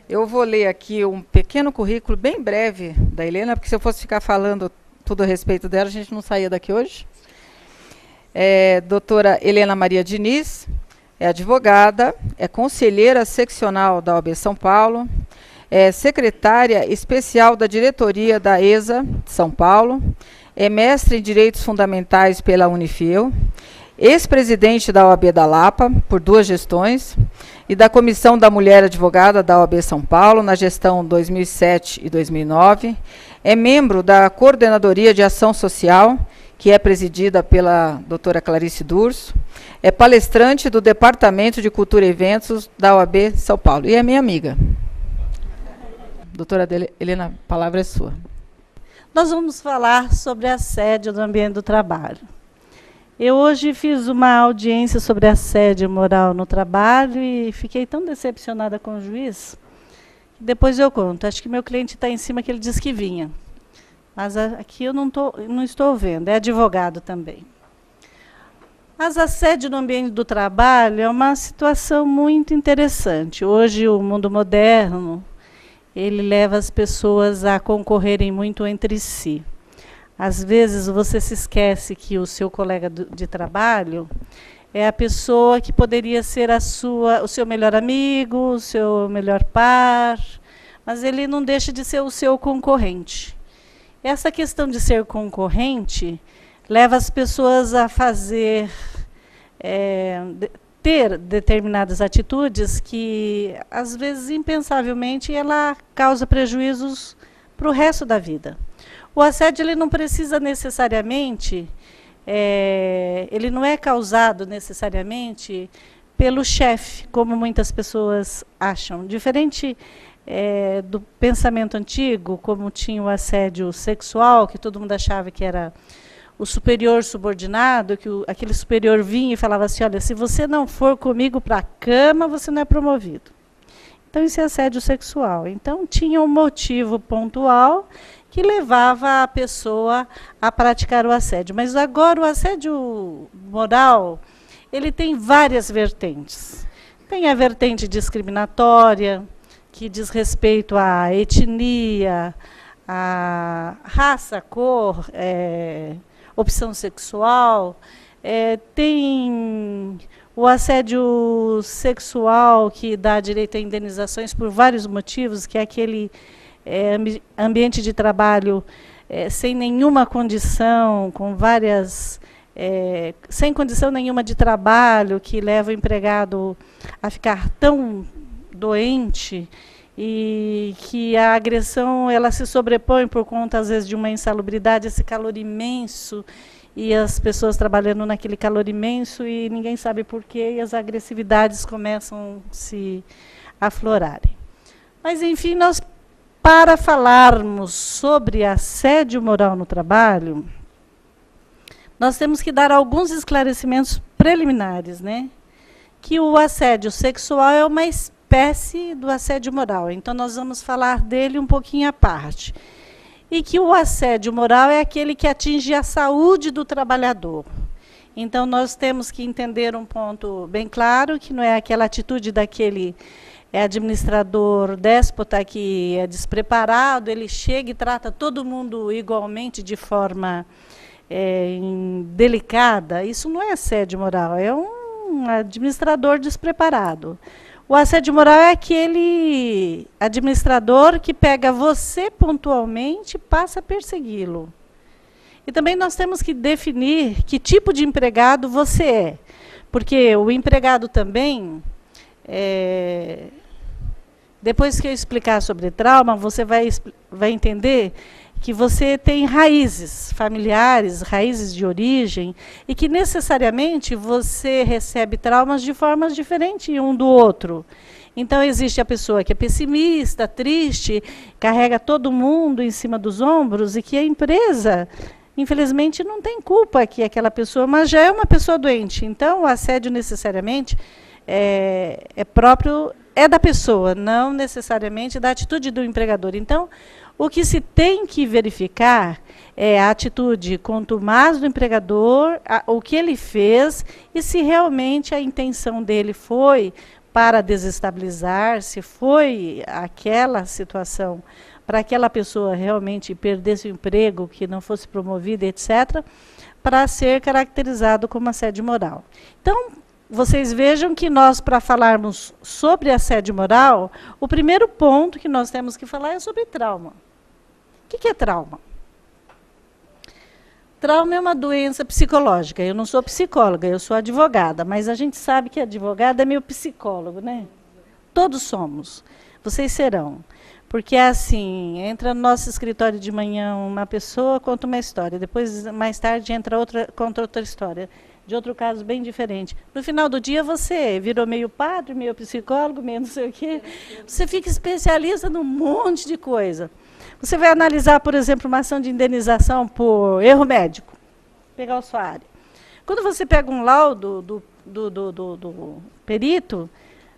Eu vou ler aqui um pequeno currículo bem breve da Helena, porque se eu fosse ficar falando tudo a respeito dela, a gente não saía daqui hoje. Doutora Helena Maria Diniz, é advogada, é conselheira seccional da OAB São Paulo, é secretária especial da diretoria da ESA São Paulo, é mestre em Direitos Fundamentais pela Unifiel, ex-presidente da OAB da Lapa, por 2 gestões, e da Comissão da Mulher Advogada da OAB São Paulo, na gestão 2007 e 2009, é membro da Coordenadoria de Ação Social, que é presidida pela doutora Clarice Durso, é palestrante do Departamento de Cultura e Eventos da OAB São Paulo, e é minha amiga. Doutora Helena, a palavra é sua. Nós vamos falar sobre assédio no ambiente do trabalho. Eu hoje fiz uma audiência sobre assédio moral no trabalho e fiquei tão decepcionada com o juiz, que depois eu conto. Acho que meu cliente está em cima, que ele disse que vinha. Mas aqui eu não estou vendo, é advogado também. Mas assédio no ambiente do trabalho é uma situação muito interessante. Hoje, o mundo moderno, ele leva as pessoas a concorrerem muito entre si. Às vezes, você se esquece que o seu colega de trabalho é a pessoa que poderia ser o seu melhor amigo, o seu melhor par, mas ele não deixa de ser o seu concorrente. Essa questão de ser concorrente leva as pessoas a ter determinadas atitudes que, às vezes, impensavelmente, ela causa prejuízos para o resto da vida. O assédio ele não precisa necessariamente, ele não é causado necessariamente pelo chefe, como muitas pessoas acham. Diferente do pensamento antigo, como tinha o assédio sexual, que todo mundo achava que era o superior subordinado, que aquele superior vinha e falava assim, olha, se você não for comigo para a cama, você não é promovido. Então, isso é assédio sexual. Então, tinha um motivo pontual que levava a pessoa a praticar o assédio. Mas agora o assédio moral, ele tem várias vertentes. Tem a vertente discriminatória, que diz respeito à etnia, à raça, cor, opção sexual. Tem o assédio sexual, que dá direito a indenizações por vários motivos, que é aquele ambiente de trabalho sem nenhuma condição, sem condição nenhuma de trabalho, que leva o empregado a ficar tão doente, e que a agressão ela se sobrepõe por conta, às vezes, de uma insalubridade, esse calor imenso, e as pessoas trabalhando naquele calor imenso, e ninguém sabe porquê, e as agressividades começam a se aflorarem. Mas, enfim, para falarmos sobre assédio moral no trabalho, nós temos que dar alguns esclarecimentos preliminares, né? Que o assédio sexual é uma espécie do assédio moral. Então, nós vamos falar dele um pouquinho à parte. E que o assédio moral é aquele que atinge a saúde do trabalhador. Então, nós temos que entender um ponto bem claro, que não é aquela atitude daquele administrador déspota que é despreparado, ele chega e trata todo mundo igualmente de forma delicada. Isso não é assédio moral, é um administrador despreparado. O assédio moral é aquele administrador que pega você pontualmente e passa a persegui-lo. E também nós temos que definir que tipo de empregado você é. Porque o empregado também, depois que eu explicar sobre trauma, você vai entender que você tem raízes familiares, raízes de origem, e que necessariamente você recebe traumas de formas diferentes um do outro. Então, existe a pessoa que é pessimista, triste, carrega todo mundo em cima dos ombros, e que a empresa, infelizmente, não tem culpa que aquela pessoa, mas já é uma pessoa doente. Então, o assédio necessariamente é da pessoa, não necessariamente da atitude do empregador. Então, o que se tem que verificar é a atitude contumaz do empregador, o que ele fez, e se realmente a intenção dele foi para desestabilizar, se foi aquela situação para aquela pessoa realmente perdesse o emprego, que não fosse promovida, etc., para ser caracterizado como assédio moral. Então, vocês vejam que nós, para falarmos sobre assédio moral, o primeiro ponto que nós temos que falar é sobre trauma. O que é trauma? Trauma é uma doença psicológica. Eu não sou psicóloga, eu sou advogada, mas a gente sabe que advogado é meio psicólogo, né? Todos somos. Vocês serão. Porque é assim, entra no nosso escritório de manhã uma pessoa, conta uma história. Depois, mais tarde, entra outra, conta outra história. De outro caso bem diferente. No final do dia, você virou meio padre, meio psicólogo, meio não sei o quê. Você fica especialista num monte de coisa. Você vai analisar, por exemplo, uma ação de indenização por erro médico. Pegar a sua área. Quando você pega um laudo do perito,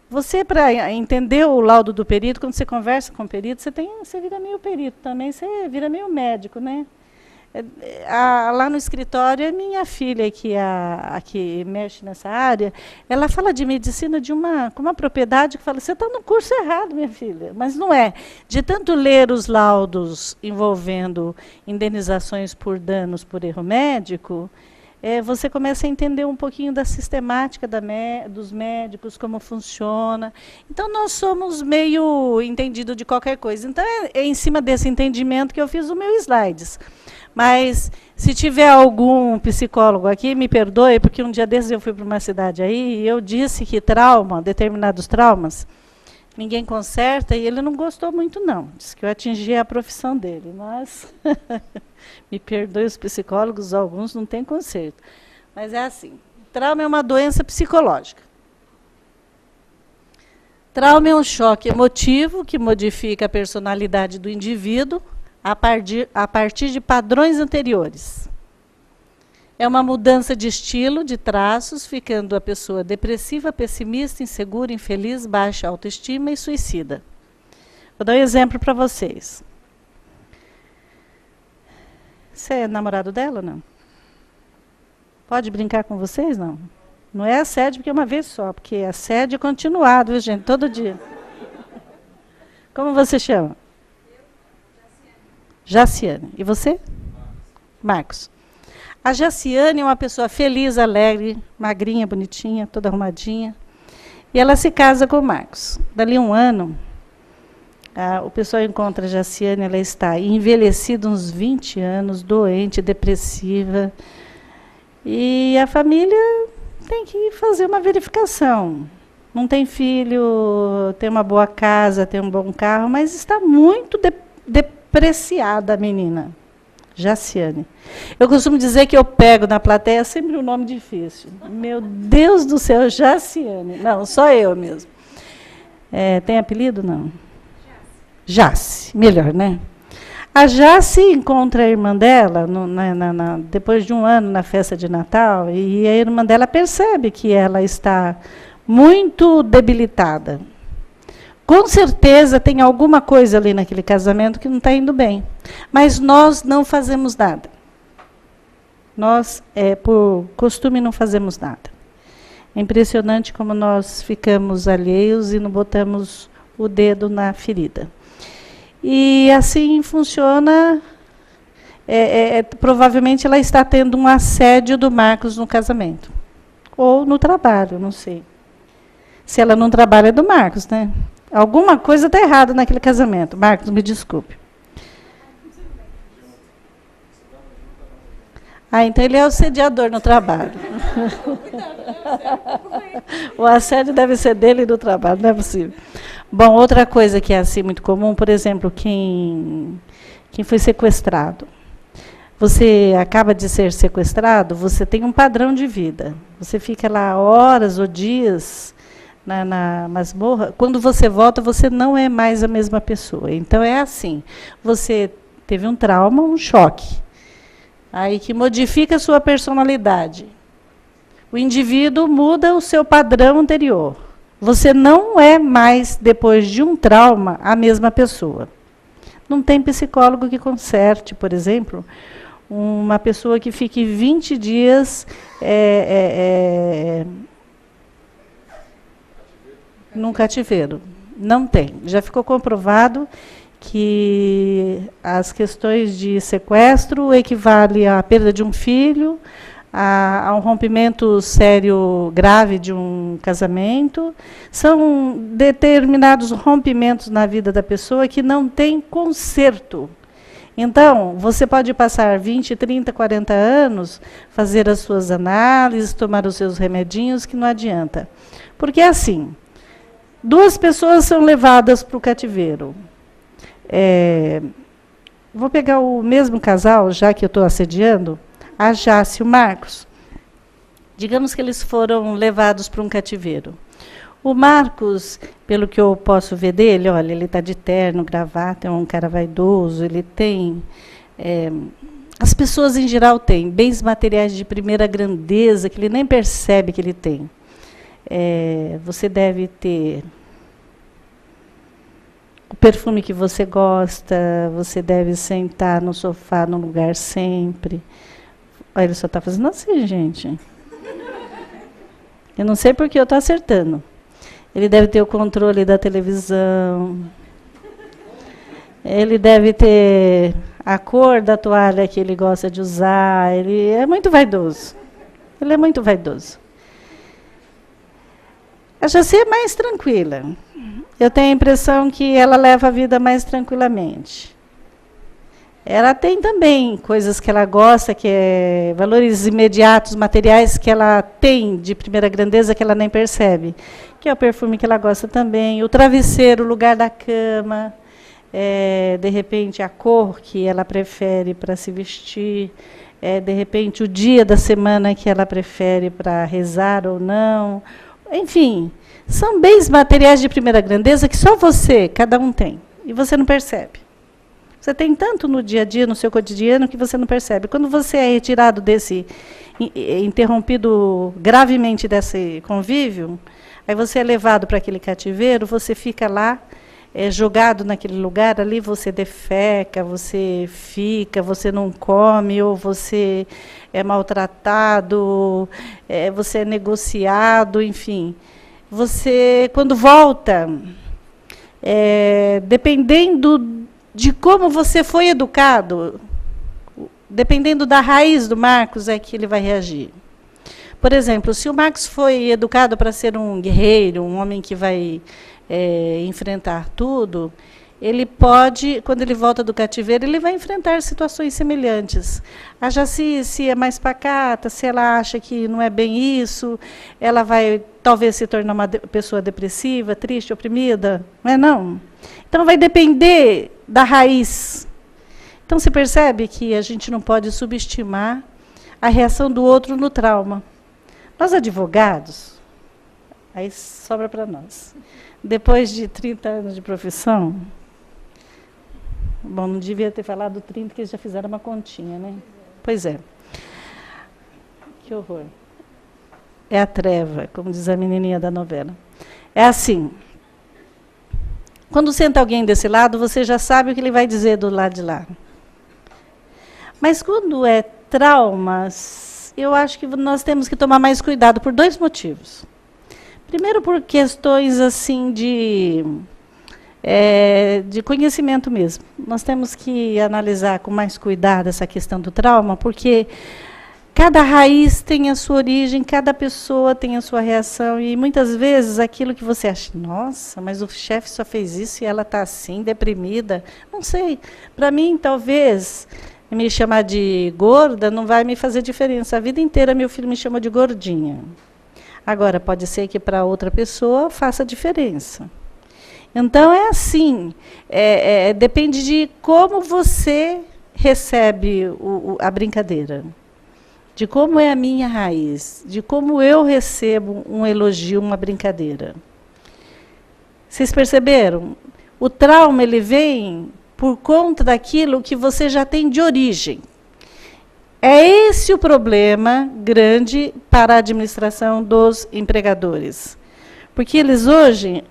você, para entender o laudo do perito, quando você conversa com o perito, você vira meio perito também, você vira meio médico, né? Lá no escritório, é minha filha, que mexe nessa área, ela fala de medicina com uma propriedade que fala, você está no curso errado, minha filha. Mas não é. De tanto ler os laudos envolvendo indenizações por danos por erro médico, você começa a entender um pouquinho da sistemática dos médicos, como funciona. Então, nós somos meio entendidos de qualquer coisa. Então, é em cima desse entendimento que eu fiz o meu slides. Mas, se tiver algum psicólogo aqui, me perdoe, porque um dia desses eu fui para uma cidade aí e eu disse que determinados traumas, ninguém conserta, e ele não gostou muito, não. Disse que eu atingi a profissão dele, mas me perdoe os psicólogos, alguns não têm conserto. Mas é assim, trauma é uma doença psicológica. Trauma é um choque emotivo que modifica a personalidade do indivíduo a partir de padrões anteriores. É uma mudança de estilo, de traços, ficando a pessoa depressiva, pessimista, insegura, infeliz, baixa autoestima e suicida. Vou dar um exemplo para vocês. Você é namorado dela ou não? Pode brincar com vocês, não? Não é assédio porque é uma vez só, porque assédio é continuado, viu, gente? Todo dia. Como você chama? Jaciane. E você? Marcos. A Jaciane é uma pessoa feliz, alegre, magrinha, bonitinha, toda arrumadinha. E ela se casa com o Marcos. Dali um ano, o pessoal encontra a Jaciane, ela está envelhecida uns 20 anos, doente, depressiva. E a família tem que fazer uma verificação. Não tem filho, tem uma boa casa, tem um bom carro, mas está muito depreciada a menina. Jaciane. Eu costumo dizer que eu pego na plateia sempre um nome difícil. Meu Deus do céu, Jaciane. Não, só eu mesmo. Tem apelido? Não. Jace. Melhor, né? A Jace encontra a irmã dela, depois de um ano, na festa de Natal, e a irmã dela percebe que ela está muito debilitada. Com certeza tem alguma coisa ali naquele casamento que não está indo bem. Mas nós não fazemos nada. Nós, por costume, não fazemos nada. É impressionante como nós ficamos alheios e não botamos o dedo na ferida. E assim funciona. Provavelmente ela está tendo um assédio do Marcos no casamento. Ou no trabalho, não sei. Se ela não trabalha, é do Marcos, né? Alguma coisa está errada naquele casamento. Marcos, me desculpe. Então ele é o assediador no trabalho. O assédio deve ser dele no trabalho, não é possível. Bom, outra coisa que é assim muito comum, por exemplo, quem foi sequestrado. Você acaba de ser sequestrado, você tem um padrão de vida. Você fica lá horas ou dias na masmorra. Quando você volta, você não é mais a mesma pessoa. Então, é assim. Você teve um trauma, um choque. Aí que modifica a sua personalidade. O indivíduo muda o seu padrão anterior. Você não é mais, depois de um trauma, a mesma pessoa. Não tem psicólogo que conserte, por exemplo, uma pessoa que fique 20 dias num cativeiro. Não tem. Já ficou comprovado que as questões de sequestro equivalem à perda de um filho, a um rompimento sério grave de um casamento. São determinados rompimentos na vida da pessoa que não tem conserto. Então, você pode passar 20, 30, 40 anos, fazer as suas análises, tomar os seus remedinhos, que não adianta. Porque é assim, 2 pessoas são levadas para o cativeiro. Vou pegar o mesmo casal, já que eu estou assediando, a Jace e o Marcos. Digamos que eles foram levados para um cativeiro. O Marcos, pelo que eu posso ver dele, olha, ele está de terno, gravata, é um cara vaidoso, ele tem... as pessoas, em geral, têm bens materiais de primeira grandeza, que ele nem percebe que ele tem. Você deve ter o perfume que você gosta, você deve sentar no sofá, no lugar sempre. Olha, ele só está fazendo assim, gente. Eu não sei porque eu estou acertando. Ele deve ter o controle da televisão. Ele deve ter a cor da toalha que ele gosta de usar. Ele é muito vaidoso. Ele é muito vaidoso. A Jaci é mais tranquila. Eu tenho a impressão que ela leva a vida mais tranquilamente. Ela tem também coisas que ela gosta, que é valores imediatos, materiais que ela tem de primeira grandeza que ela nem percebe. Que é o perfume que ela gosta também, o travesseiro, o lugar da cama, de repente a cor que ela prefere para se vestir, de repente o dia da semana que ela prefere para rezar ou não. Enfim, são bens materiais de primeira grandeza que só você, cada um tem, e você não percebe. Você tem tanto no dia a dia, no seu cotidiano, que você não percebe. Quando você é retirado desse, interrompido gravemente desse convívio, aí você é levado para aquele cativeiro, você fica lá, jogado naquele lugar, ali você defeca, você fica, você não come, ou você é maltratado, você é negociado, enfim. Você, quando volta, dependendo de como você foi educado, dependendo da raiz do Marcos, é que ele vai reagir. Por exemplo, se o Marcos foi educado para ser um guerreiro, um homem que vai enfrentar tudo, ele pode, quando ele volta do cativeiro, ele vai enfrentar situações semelhantes. A Jaci, se é mais pacata, se ela acha que não é bem isso, ela vai talvez se tornar uma pessoa depressiva, triste, oprimida, não é não? Então vai depender da raiz. Então se percebe que a gente não pode subestimar a reação do outro no trauma. Nós advogados, aí sobra para nós. Depois de 30 anos de profissão, bom, não devia ter falado 30, porque eles já fizeram uma continha, né? Pois é. Que horror. É a treva, como diz a menininha da novela. É assim. Quando senta alguém desse lado, você já sabe o que ele vai dizer do lado de lá. Mas quando é traumas, eu acho que nós temos que tomar mais cuidado por 2 motivos. Primeiro, por questões assim de conhecimento mesmo. Nós temos que analisar com mais cuidado essa questão do trauma, porque cada raiz tem a sua origem, cada pessoa tem a sua reação, e muitas vezes aquilo que você acha, nossa, mas o chefe só fez isso e ela está assim, deprimida. Não sei, para mim, talvez, me chamar de gorda não vai me fazer diferença. A vida inteira meu filho me chama de gordinha. Agora, pode ser que para outra pessoa faça diferença. Então, é assim, depende de como você recebe a brincadeira. De como é a minha raiz, de como eu recebo um elogio, uma brincadeira. Vocês perceberam? O trauma, ele vem por conta daquilo que você já tem de origem. É esse o problema grande para a administração dos empregadores. Porque eles hoje,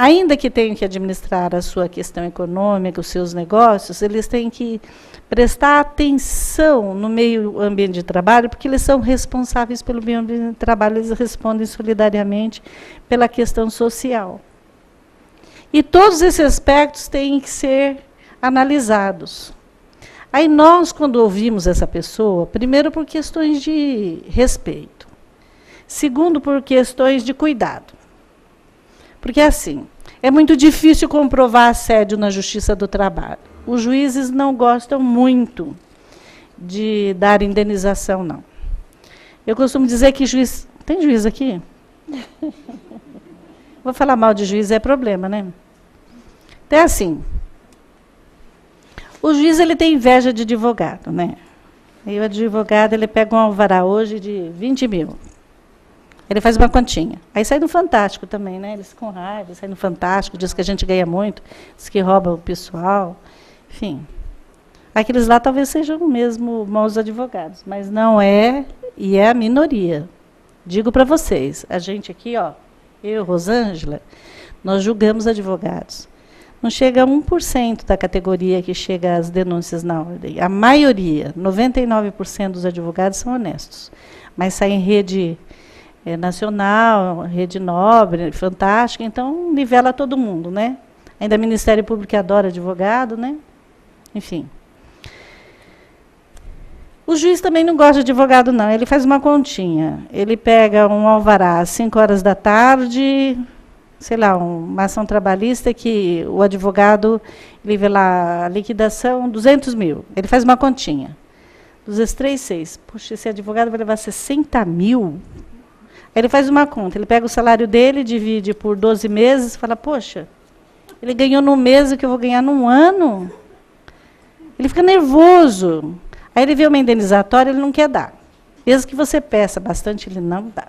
ainda que tenham que administrar a sua questão econômica, os seus negócios, eles têm que prestar atenção no meio ambiente de trabalho, porque eles são responsáveis pelo meio ambiente de trabalho, eles respondem solidariamente pela questão social. E todos esses aspectos têm que ser analisados. Aí nós, quando ouvimos essa pessoa, primeiro por questões de respeito, segundo por questões de cuidado. Porque assim, é muito difícil comprovar assédio na Justiça do Trabalho. Os juízes não gostam muito de dar indenização, não. Eu costumo dizer que juiz... Tem juiz aqui? Vou falar mal de juiz, é problema, né? Então é assim. O juiz ele tem inveja de advogado, né? E o advogado ele pega um alvará hoje de 20 mil. Ele faz uma continha. Aí sai no Fantástico também, né? Eles com raiva, sai no Fantástico, diz que a gente ganha muito, diz que rouba o pessoal. Enfim. Aqueles lá talvez sejam mesmo maus advogados, mas não é, e é a minoria. Digo para vocês, a gente aqui, ó, eu, Rosângela, nós julgamos advogados. Não chega a 1% da categoria que chega às denúncias na ordem. A maioria, 99% dos advogados são honestos, mas saem em rede nacional, rede nobre, fantástica, então nivela todo mundo, né? Ainda o Ministério Público adora advogado, né? Enfim. O juiz também não gosta de advogado, não. Ele faz uma continha. Ele pega um alvará às 5 horas da tarde, sei lá, uma ação trabalhista que o advogado, ele vê lá a liquidação, 200 mil. Ele faz uma continha. 2 3, 6. Puxa, esse advogado vai levar 60 mil? Aí ele faz uma conta. Ele pega o salário dele, divide por 12 meses, fala, poxa, ele ganhou num mês o que eu vou ganhar num ano? Ele fica nervoso. Aí ele vê uma indenizatória, ele não quer dar. Mesmo que você peça bastante, ele não dá.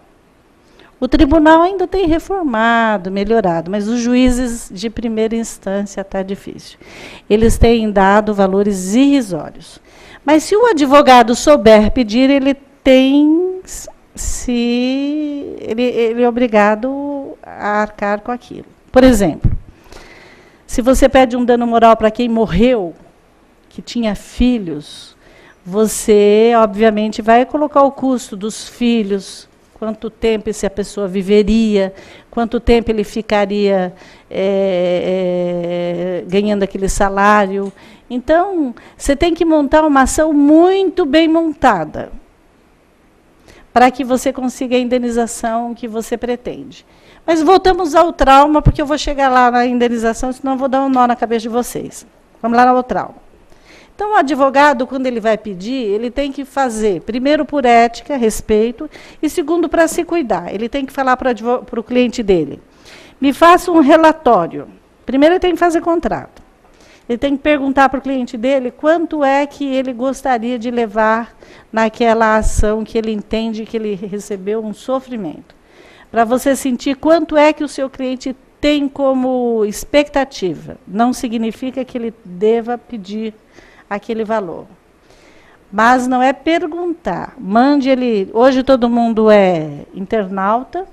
O tribunal ainda tem reformado, melhorado, mas os juízes de primeira instância está difícil. Eles têm dado valores irrisórios. Mas se o advogado souber pedir, ele tem, ele é obrigado a arcar com aquilo. Por exemplo, se você pede um dano moral para quem morreu, que tinha filhos, você, obviamente, vai colocar o custo dos filhos, quanto tempo essa pessoa viveria, quanto tempo ele ficaria ganhando aquele salário. Então, você tem que montar uma ação muito bem montada, para que você consiga a indenização que você pretende. Mas voltamos ao trauma, porque eu vou chegar lá na indenização, senão eu vou dar um nó na cabeça de vocês. Vamos lá no trauma. Então, o advogado, quando ele vai pedir, ele tem que fazer, primeiro, por ética, respeito, e segundo, para se cuidar. Ele tem que falar para o cliente dele, me faça um relatório. Primeiro, ele tem que fazer contrato. Ele tem que perguntar para o cliente dele quanto é que ele gostaria de levar naquela ação que ele entende que ele recebeu um sofrimento. Para você sentir quanto é que o seu cliente tem como expectativa. Não significa que ele deva pedir aquele valor. Mas não é perguntar. Mande ele, hoje todo mundo é internauta,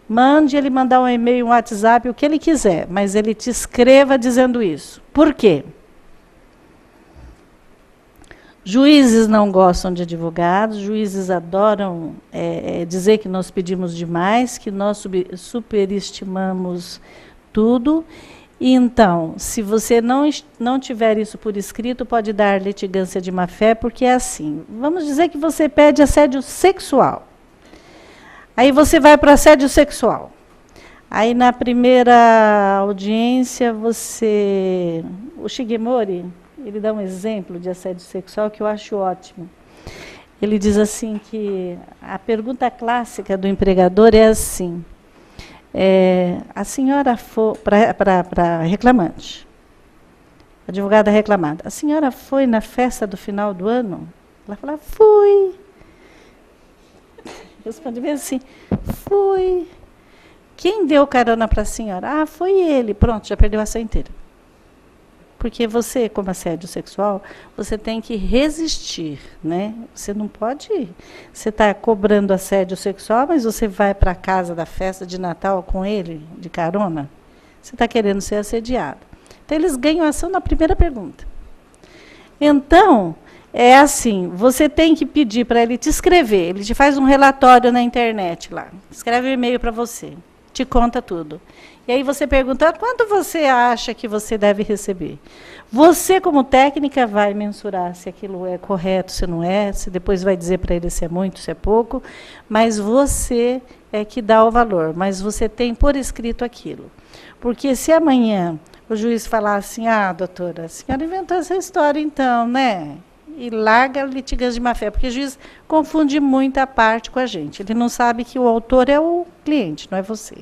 mande ele mandar um e-mail, um WhatsApp, o que ele quiser, mas ele te escreva dizendo isso. Por quê? Juízes não gostam de advogados, juízes adoram dizer que nós pedimos demais, que nós superestimamos tudo. Então, se você não tiver isso por escrito, pode dar litigância de má-fé, porque é assim. Vamos dizer que você pede assédio sexual. Aí você vai para assédio sexual. Aí na primeira audiência, o Shigemori, ele dá um exemplo de assédio sexual que eu acho ótimo. Ele diz assim que a pergunta clássica do empregador é assim, a senhora foi, para reclamante, advogada reclamada, a senhora foi na festa do final do ano? Ela fala, fui. Responde bem assim, fui. Quem deu carona para a senhora? Ah, foi ele. Pronto, já perdeu a ação inteira. Porque você, como assédio sexual, você tem que resistir, né? Você não pode... Você está cobrando assédio sexual, mas você vai para a casa da festa de Natal com ele, de carona? você está querendo ser assediado. Então, eles ganham ação na primeira pergunta. Então, é assim, você tem que pedir para ele te escrever, ele te faz um relatório na internet lá, escreve um e-mail para você, te conta tudo. E aí você pergunta, quanto você acha que você deve receber? Você, como técnica, vai mensurar se aquilo é correto, se não é, se depois vai dizer para ele se é muito, se é pouco, mas você é que dá o valor, mas você tem por escrito aquilo. Porque se amanhã o juiz falar assim, doutora, a senhora inventou essa história então, né? E larga a litigância de má-fé, porque o juiz confunde muita parte com a gente. Ele não sabe que o autor é o cliente, não é você.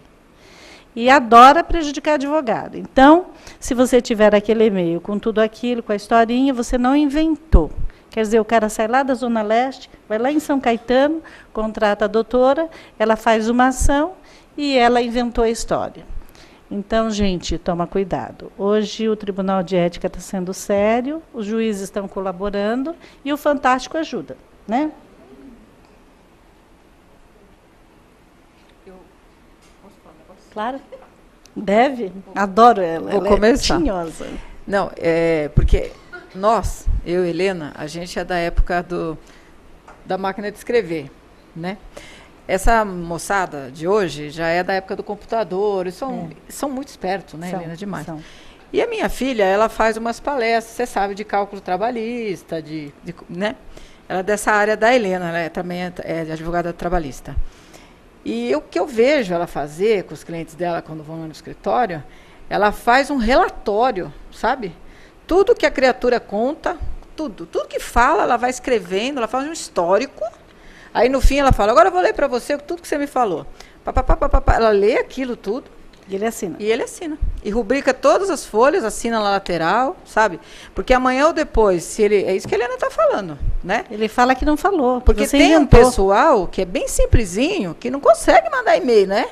E adora prejudicar advogado. Então, se você tiver aquele e-mail com tudo aquilo, com a historinha, você não inventou. Quer dizer, o cara sai lá da Zona Leste, vai lá em São Caetano, contrata a doutora, ela faz uma ação e ela inventou a história. Então, gente, toma cuidado. Hoje o Tribunal de Ética está sendo sério, os juízes estão colaborando e o Fantástico ajuda, né? Claro. Deve? Adoro ela. Vou ela começar. É tinhosa. Não, porque nós, eu e Helena, a gente é da época da máquina de escrever, né? Essa moçada de hoje já é da época do computador, e são muito espertos, né, Helena? Demais. São. E a minha filha, ela faz umas palestras, você sabe, de cálculo trabalhista, né? Ela é dessa área da Helena, ela também é advogada trabalhista. E o que eu vejo ela fazer com os clientes dela quando vão lá no escritório, ela faz um relatório, sabe? Tudo que a criatura conta, tudo que fala, ela vai escrevendo, ela faz um histórico. Aí, no fim, ela fala, agora eu vou ler para você tudo que você me falou. Ela lê aquilo tudo. E ele assina. E ele assina. E rubrica todas as folhas, assina na lateral, sabe? Porque amanhã ou depois, se ele... É isso que a Helena está falando, né? Ele fala que não falou. Porque tem um pessoal que é bem simplesinho, que não consegue mandar e-mail, né?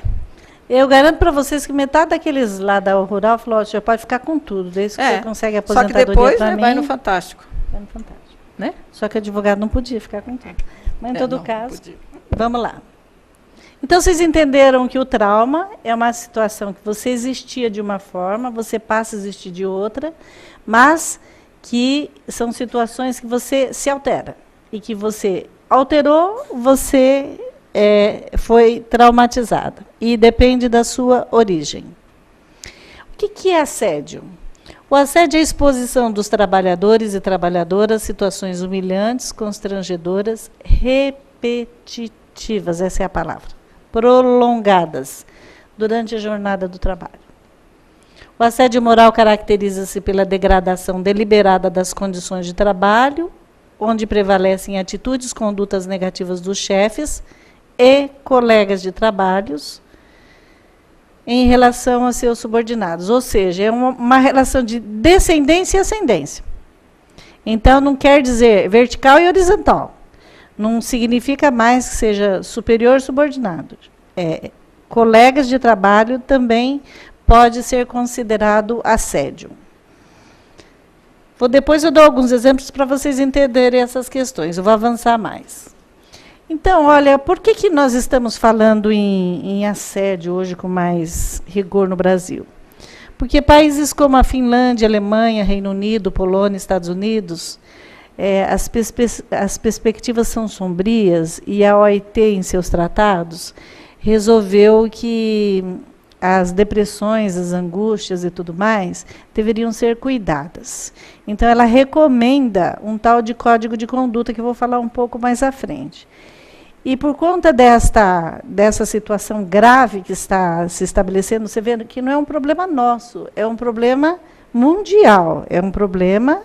Eu garanto para vocês que metade daqueles lá da Rural falou, já pode ficar com tudo, desde que você consegue aposentadoria. Só que depois vai no Fantástico. Vai no Fantástico. Né? Só que o advogado não podia ficar com tudo. Mas, em todo caso, vamos lá. Então, vocês entenderam que o trauma é uma situação que você existia de uma forma, você passa a existir de outra, mas que são situações que você se altera. E que você alterou, você foi traumatizada. E depende da sua origem. O que é assédio? O assédio é a exposição dos trabalhadores e trabalhadoras a situações humilhantes, constrangedoras, repetitivas, essa é a palavra, prolongadas, durante a jornada do trabalho. O assédio moral caracteriza-se pela degradação deliberada das condições de trabalho, onde prevalecem atitudes, condutas negativas dos chefes e colegas de trabalhos, em relação a seus subordinados. Ou seja, é uma relação de descendência e ascendência. Então, não quer dizer vertical e horizontal. Não significa mais que seja superior ou subordinado. Colegas de trabalho também pode ser considerado assédio. Depois eu dou alguns exemplos para vocês entenderem essas questões. Eu vou avançar mais. Então, olha, por que nós estamos falando em assédio hoje com mais rigor no Brasil? Porque países como a Finlândia, Alemanha, Reino Unido, Polônia, Estados Unidos, as perspectivas são sombrias e a OIT, em seus tratados, resolveu que as depressões, as angústias e tudo mais deveriam ser cuidadas. Então, ela recomenda um tal de código de conduta, que eu vou falar um pouco mais à frente. E por conta dessa situação grave que está se estabelecendo, você vê que não é um problema nosso, é um problema mundial, é um problema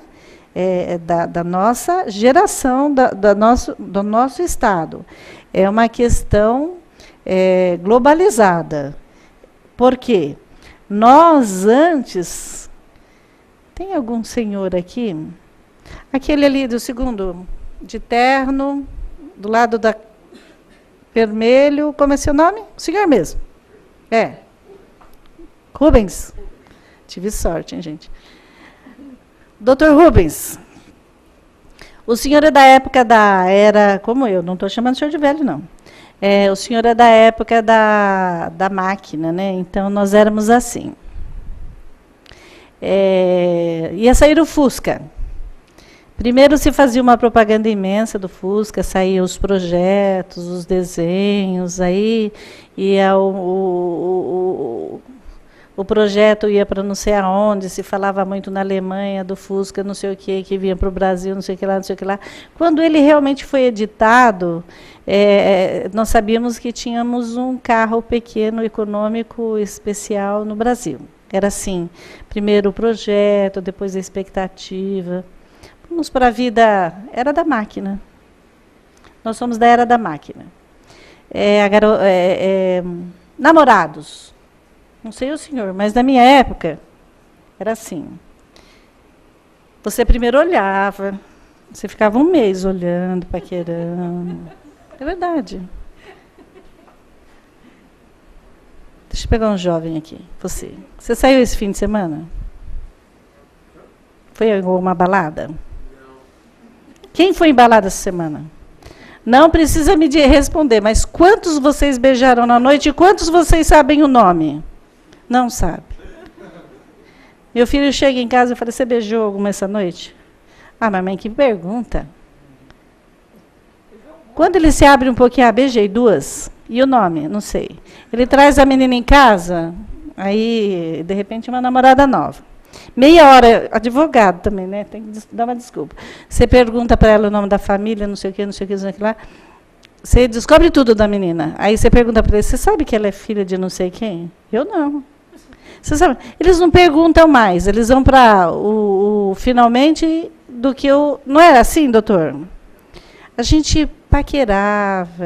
da nossa geração, do nosso Estado. É uma questão globalizada. Por quê? Nós antes... Tem algum senhor aqui? Aquele ali do segundo, de terno, do lado da... Vermelho, como é seu nome? O senhor mesmo. Rubens. Tive sorte, hein, gente? Doutor Rubens. O senhor é da época da era... Como eu, não estou chamando o senhor de velho, não. O senhor é da época da máquina, né? Então, nós éramos assim. Ia sair o Fusca. Primeiro se fazia uma propaganda imensa do Fusca, saíam os projetos, os desenhos, aí ia o projeto ia para não sei aonde, se falava muito na Alemanha do Fusca, não sei o que vinha para o Brasil, não sei o que lá, não sei o que lá. Quando ele realmente foi editado, nós sabíamos que tínhamos um carro pequeno, econômico, especial no Brasil. Era assim, primeiro o projeto, depois a expectativa. Vamos para a vida, era da máquina. Nós somos da era da máquina. Namorados. Não sei o senhor, mas na minha época, era assim. Você primeiro olhava, você ficava um mês olhando, paquerando. É verdade. Deixa eu pegar um jovem aqui, você. Você saiu esse fim de semana? Foi em alguma balada? Quem foi em balada essa semana? Não precisa me responder, mas quantos vocês beijaram na noite e quantos vocês sabem o nome? Não sabe. Meu filho chega em casa e fala, você beijou alguma essa noite? Ah, mamãe, que pergunta. Quando ele se abre um pouquinho, beijei duas. E o nome? Não sei. Ele traz a menina em casa, aí, de repente, uma namorada nova. Meia hora, advogado também, né? Tem que dar uma desculpa. Você pergunta para ela o nome da família, não sei o que, não sei o que, não sei o que lá. Você descobre tudo da menina. Aí você pergunta para ele, você sabe que ela é filha de não sei quem? Eu não. Você sabe? Eles não perguntam mais, eles vão para o finalmente do que eu... Não era assim, doutor? A gente paquerava,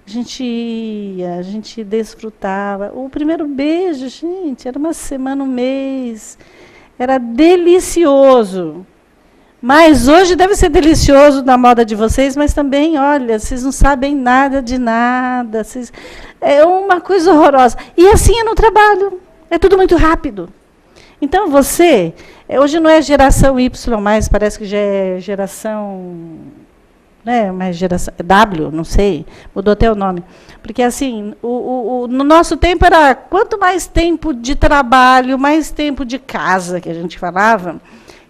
a gente ia, a gente desfrutava. O primeiro beijo, gente, era uma semana, um mês. Era delicioso. Mas hoje deve ser delicioso na moda de vocês, mas também, olha, vocês não sabem nada de nada. É uma coisa horrorosa. E assim é no trabalho. É tudo muito rápido. Então, você, hoje não é geração Y mais, parece que já é geração... Né, mais geração W, não sei, mudou até o nome. Porque, assim, no nosso tempo era quanto mais tempo de trabalho, mais tempo de casa, que a gente falava,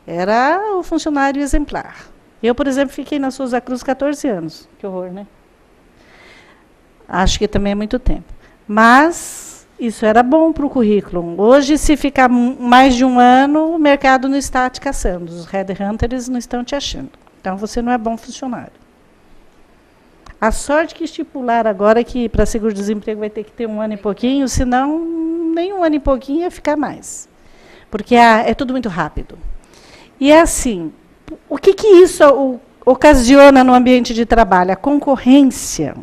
era o funcionário exemplar. Eu, por exemplo, fiquei na Souza Cruz 14 anos. Que horror, né? Acho que também é muito tempo. Mas isso era bom para o currículo. Hoje, se ficar mais de um ano, o mercado não está te caçando. Os headhunters não estão te achando. Então, você não é bom funcionário. A sorte que estipularam agora que para seguro-desemprego vai ter que ter 1 ano e pouquinho, senão nem 1 ano e pouquinho ia ficar mais. Porque é tudo muito rápido. E é assim, o que isso ocasiona no ambiente de trabalho? A concorrência.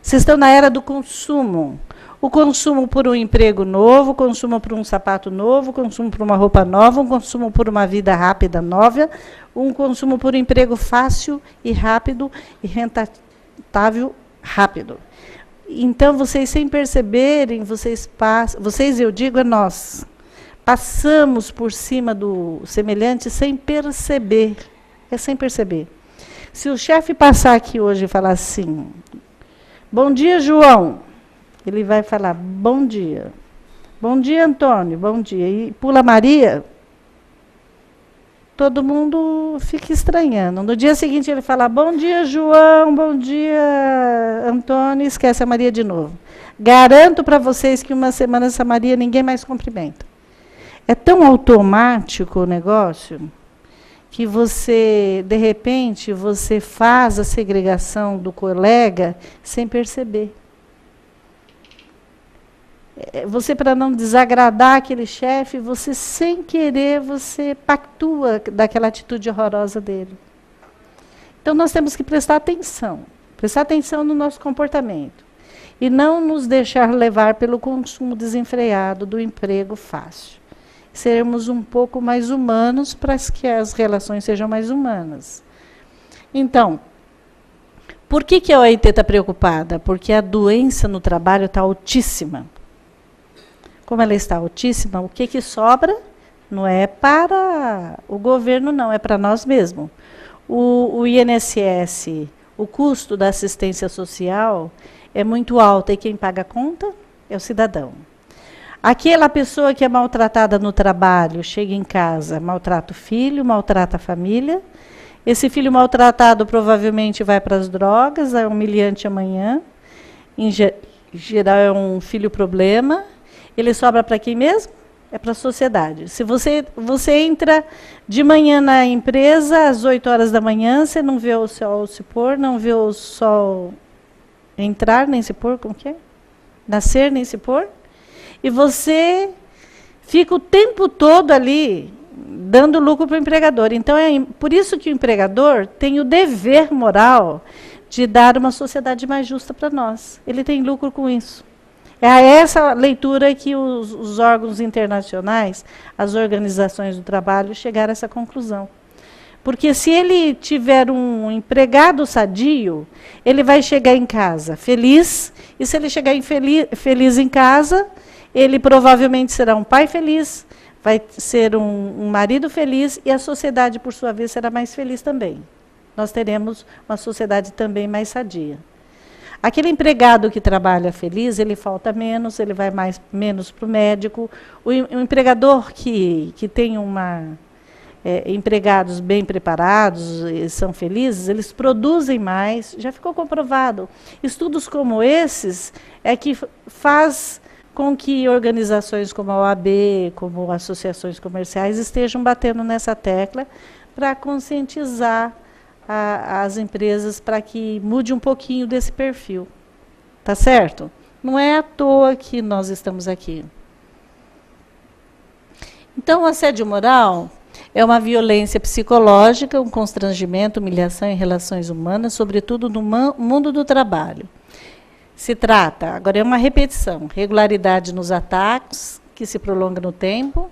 Vocês estão na era do consumo. O consumo por um emprego novo, o consumo por um sapato novo, o consumo por uma roupa nova, o consumo por uma vida rápida nova, um consumo por um emprego fácil e rápido e rentável rápido. Então, vocês, sem perceberem, vocês, eu digo, é nós, passamos por cima do semelhante sem perceber. É sem perceber. Se o chefe passar aqui hoje e falar assim, bom dia, João. Ele vai falar, bom dia. Bom dia, Antônio, bom dia. E pula Maria, todo mundo fica estranhando. No dia seguinte ele fala, bom dia, João, bom dia, Antônio, e esquece a Maria de novo. Garanto para vocês que uma semana essa Maria ninguém mais cumprimenta. É tão automático o negócio que você, de repente, você faz a segregação do colega sem perceber. Você, para não desagradar aquele chefe, você, sem querer, você pactua daquela atitude horrorosa dele. Então, nós temos que prestar atenção no nosso comportamento. E não nos deixar levar pelo consumo desenfreado do emprego fácil. Sermos um pouco mais humanos para que as relações sejam mais humanas. Então, por que a OIT está preocupada? Porque a doença no trabalho está altíssima. Como ela está altíssima, o que sobra não é para o governo, não, é para nós mesmos. O INSS, o custo da assistência social é muito alto, e quem paga a conta é o cidadão. Aquela pessoa que é maltratada no trabalho, chega em casa, maltrata o filho, maltrata a família. Esse filho maltratado provavelmente vai para as drogas, é humilhante amanhã. Em geral é um filho problema. Ele sobra para quem mesmo? É para a sociedade. Se você entra de manhã na empresa, às 8 horas da manhã, você não vê o sol se pôr, não vê o sol entrar, nem se pôr, como que é? Nascer, nem se pôr. E você fica o tempo todo ali dando lucro para o empregador. Então, é por isso que o empregador tem o dever moral de dar uma sociedade mais justa para nós. Ele tem lucro com isso. É essa leitura que os órgãos internacionais, as organizações do trabalho, chegaram a essa conclusão. Porque se ele tiver um empregado sadio, ele vai chegar em casa feliz, e se ele chegar feliz em casa, ele provavelmente será um pai feliz, vai ser um marido feliz, e a sociedade, por sua vez, será mais feliz também. Nós teremos uma sociedade também mais sadia. Aquele empregado que trabalha feliz, ele falta menos, ele vai menos para o médico. O empregador que tem empregados bem preparados, são felizes, eles produzem mais, já ficou comprovado. Estudos como esses é que faz com que organizações como a OAB, como associações comerciais, estejam batendo nessa tecla para conscientizar as empresas para que mude um pouquinho desse perfil. Tá certo? Não é à toa que nós estamos aqui. Então, o assédio moral é uma violência psicológica, um constrangimento, humilhação em relações humanas, sobretudo no mundo do trabalho. Se trata, agora é uma repetição, regularidade nos ataques, que se prolonga no tempo,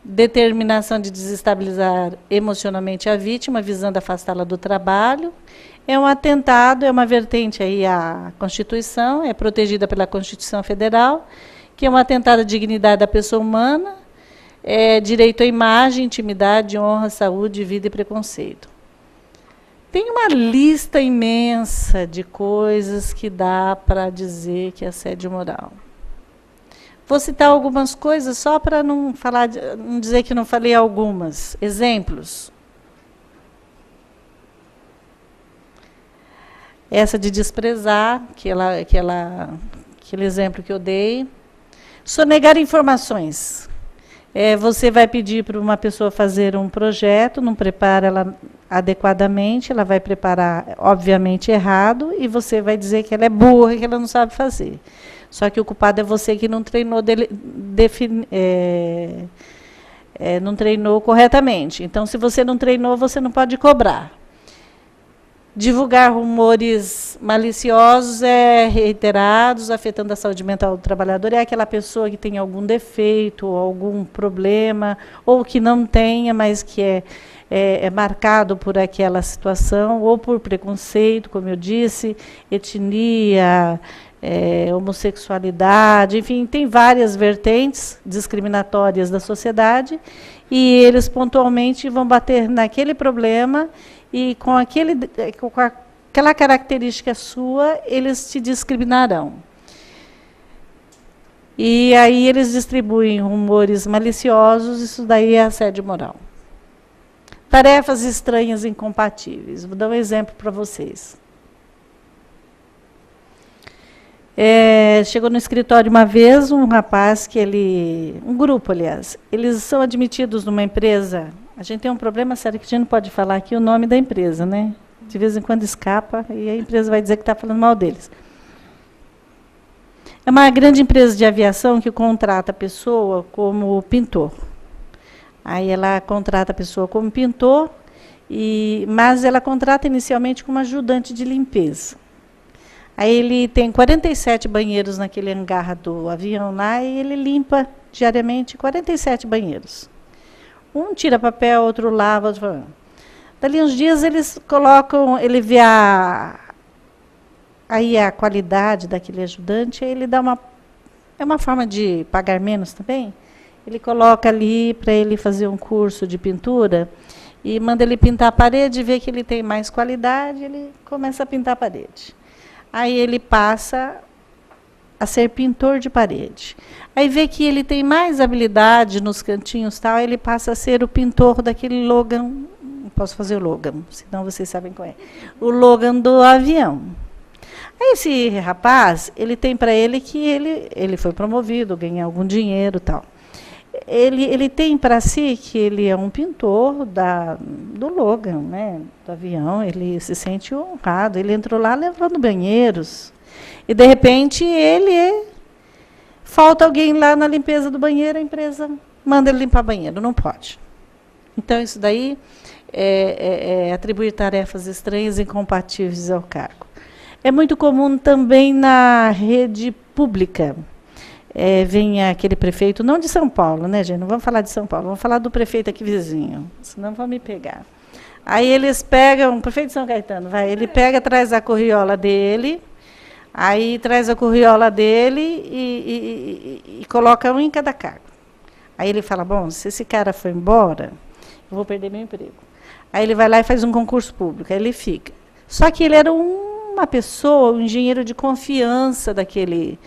determinação de desestabilizar emocionalmente a vítima, visando afastá-la do trabalho. É um atentado, é uma vertente aí à Constituição, é protegida pela Constituição Federal, que é um atentado à dignidade da pessoa humana, é direito à imagem, intimidade, honra, saúde, vida e preconceito. Tem uma lista imensa de coisas que dá para dizer que é assédio moral. Vou citar algumas coisas só para não dizer que não falei algumas. Exemplos. Essa de desprezar, aquele exemplo que eu dei. Sonegar informações. Você vai pedir para uma pessoa fazer um projeto, não prepara ela adequadamente, ela vai preparar, obviamente, errado, e você vai dizer que ela é burra, que ela não sabe fazer. Só que o culpado é você que não treinou, não treinou corretamente. Então, se você não treinou, você não pode cobrar. Divulgar rumores maliciosos, reiterados, afetando a saúde mental do trabalhador. É aquela pessoa que tem algum defeito, ou algum problema, ou que não tenha, mas que é marcado por aquela situação, ou por preconceito, como eu disse, etnia, homossexualidade, enfim, tem várias vertentes discriminatórias da sociedade, e eles pontualmente vão bater naquele problema, e com aquela característica sua, eles te discriminarão. E aí eles distribuem rumores maliciosos, isso daí é assédio moral. Tarefas estranhas e incompatíveis. Vou dar um exemplo para vocês. Chegou no escritório uma vez um rapaz um grupo, aliás, eles são admitidos numa empresa. A gente tem um problema sério que a gente não pode falar aqui o nome da empresa, né? De vez em quando escapa e a empresa vai dizer que está falando mal deles. É uma grande empresa de aviação que contrata a pessoa como pintor. Aí ela contrata a pessoa como pintor, mas ela contrata inicialmente como ajudante de limpeza. Aí ele tem 47 banheiros naquele hangar do avião lá e ele limpa diariamente 47 banheiros. Um tira papel, outro lava, outro... Dali uns dias eles colocam, ele vê aí a qualidade daquele ajudante, aí ele dá é uma forma de pagar menos também. Ele coloca ali para ele fazer um curso de pintura e manda ele pintar a parede, vê que ele tem mais qualidade, ele começa a pintar a parede. Aí ele passa a ser pintor de parede. Aí vê que ele tem mais habilidade nos cantinhos tal, ele passa a ser o pintor daquele Logan. Não posso fazer o Logan, senão vocês sabem qual é. O Logan do avião. Aí esse rapaz, ele tem para ele que ele foi promovido, ganha algum dinheiro tal. Ele tem para si que ele é um pintor do Logan, né, do avião, ele se sente honrado, ele entrou lá levando banheiros, e de repente falta alguém lá na limpeza do banheiro, a empresa manda ele limpar banheiro, não pode. Então isso daí é atribuir tarefas estranhas e incompatíveis ao cargo. É muito comum também na rede pública. Vem aquele prefeito, não de São Paulo, né, gente? Não vamos falar de São Paulo, vamos falar do prefeito aqui vizinho, senão vão me pegar. Aí eles pegam, o prefeito de São Caetano, ele pega, traz a corriola dele, aí traz a corriola dele e coloca um em cada cargo. Aí ele fala, bom, se esse cara for embora, eu vou perder meu emprego. Aí ele vai lá e faz um concurso público, aí ele fica. Só que ele era uma pessoa, um engenheiro de confiança daquele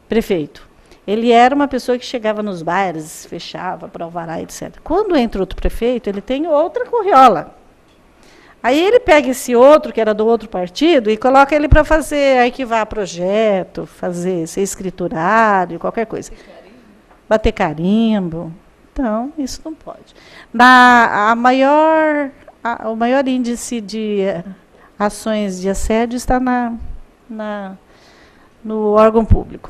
prefeito. Ele era uma pessoa que chegava nos bares, fechava para alvará, etc. Quando entra outro prefeito, ele tem outra corriola. Aí ele pega esse outro, que era do outro partido, e coloca ele para fazer, arquivar projeto, ser escriturário, qualquer coisa. Bater carimbo. Então, isso não pode. O maior índice de ações de assédio está no órgão público.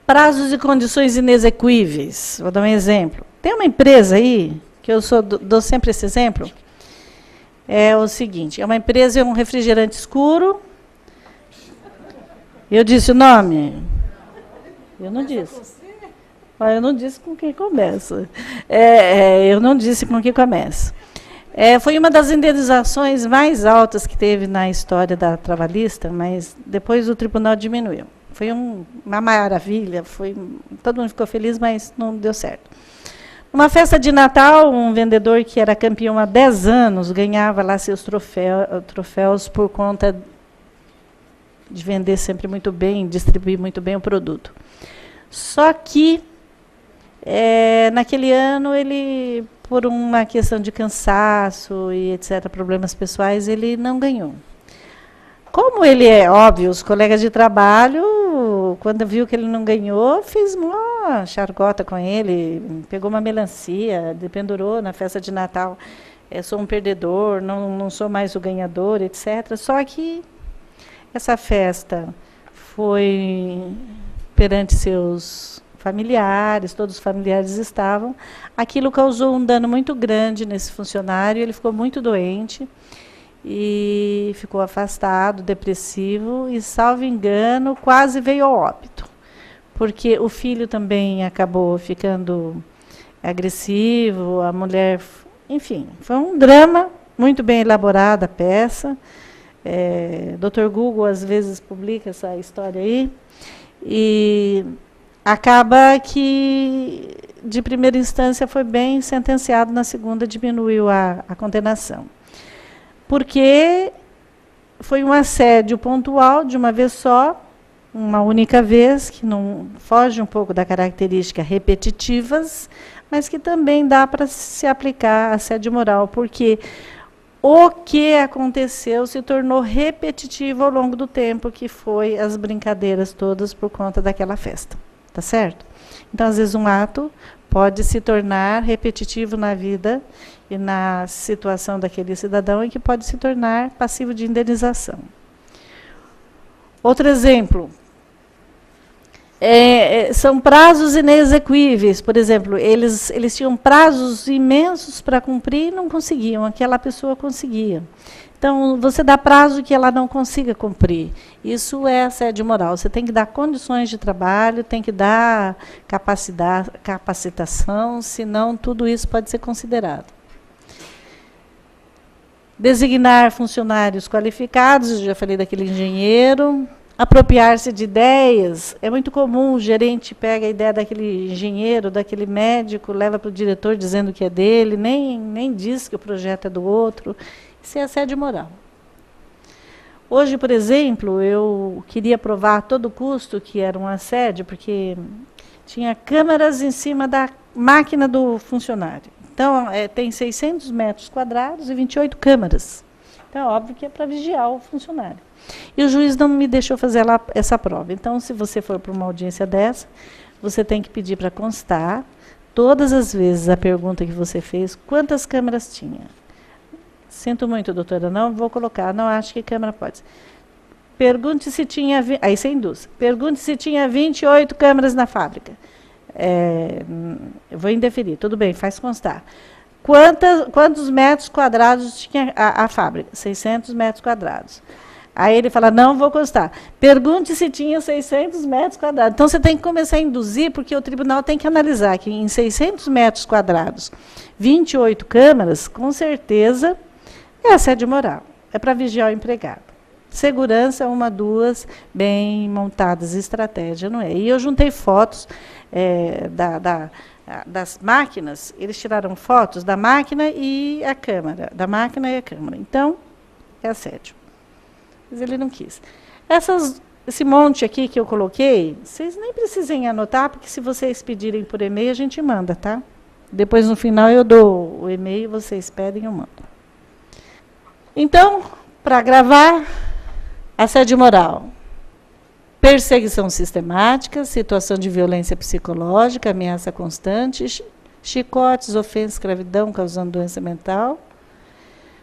Prazos e condições inexequíveis. Vou dar um exemplo. Tem uma empresa aí, que eu dou sempre esse exemplo, é o seguinte, é uma empresa, é um refrigerante escuro. Eu disse o nome? Eu não disse. Eu não disse com quem começa. Eu não disse com quem começa. Foi uma das indenizações mais altas que teve na história da trabalhista, mas depois o tribunal diminuiu. Foi uma maravilha, todo mundo ficou feliz, mas não deu certo. Uma festa de Natal, um vendedor que era campeão há 10 anos, ganhava lá seus troféus por conta de vender sempre muito bem, distribuir muito bem o produto. Só que, naquele ano, ele, por uma questão de cansaço e etc., problemas pessoais, ele não ganhou. Como ele é óbvio, os colegas de trabalho, quando viu que ele não ganhou, fez uma chargota com ele, pegou uma melancia, dependurou na festa de Natal. Sou um perdedor, não sou mais o ganhador, etc. Só que essa festa foi perante seus familiares, todos os familiares estavam. Aquilo causou um dano muito grande nesse funcionário, ele ficou muito doente. E ficou afastado, depressivo, e, salvo engano, quase veio ao óbito. Porque o filho também acabou ficando agressivo, a mulher... Enfim, foi um drama, muito bem elaborada a peça. Dr. Google, às vezes, publica essa história aí. E acaba que, de primeira instância, foi bem sentenciado, na segunda diminuiu a condenação. Porque foi um assédio pontual, de uma vez só, uma única vez, que não foge um pouco da característica repetitivas, mas que também dá para se aplicar assédio moral, porque o que aconteceu se tornou repetitivo ao longo do tempo, que foi as brincadeiras todas por conta daquela festa. Tá certo? Então, às vezes, um ato pode se tornar repetitivo na vida e na situação daquele cidadão, e que pode se tornar passivo de indenização. Outro exemplo, são prazos inexequíveis. Por exemplo, eles tinham prazos imensos para cumprir e não conseguiam, aquela pessoa conseguia. Então, você dá prazo que ela não consiga cumprir. Isso é assédio moral. Você tem que dar condições de trabalho, tem que dar capacitação, senão tudo isso pode ser considerado. Designar funcionários qualificados, já falei daquele engenheiro. Apropriar-se de ideias. É muito comum, o gerente pega a ideia daquele engenheiro, daquele médico, leva para o diretor dizendo que é dele, nem diz que o projeto é do outro. Isso é assédio moral. Hoje, por exemplo, eu queria provar a todo custo que era um assédio, porque tinha câmeras em cima da máquina do funcionário. Então, tem 600 metros quadrados e 28 câmeras. Então, é óbvio que é para vigiar o funcionário. E o juiz não me deixou fazer essa prova. Então, se você for para uma audiência dessa, você tem que pedir para constar, todas as vezes, a pergunta que você fez, quantas câmeras tinha. Sinto muito, doutora, não vou colocar, não acho que câmera pode. Pergunte se tinha, aí você induz, pergunte se tinha 28 câmeras na fábrica. Eu vou indeferir, tudo bem, faz constar. Quantos metros quadrados tinha a fábrica? 600 metros quadrados. Aí ele fala, não vou constar. Pergunte se tinha 600 metros quadrados. Então, você tem que começar a induzir, porque o tribunal tem que analisar que em 600 metros quadrados, 28 câmeras, com certeza, é assédio moral. É para vigiar o empregado. Segurança, 1, 2, bem montadas, estratégia, não é? E eu juntei fotos das máquinas, eles tiraram fotos da máquina e a câmara, da máquina e a câmara. Então, é assédio. Mas ele não quis. Esse monte aqui que eu coloquei, vocês nem precisem anotar, porque se vocês pedirem por e-mail, a gente manda, tá? Depois, no final, eu dou o e-mail, vocês pedem e eu mando. Então, para gravar, assédio moral. Perseguição sistemática, situação de violência psicológica, ameaça constante, chicotes, ofensa, escravidão, causando doença mental,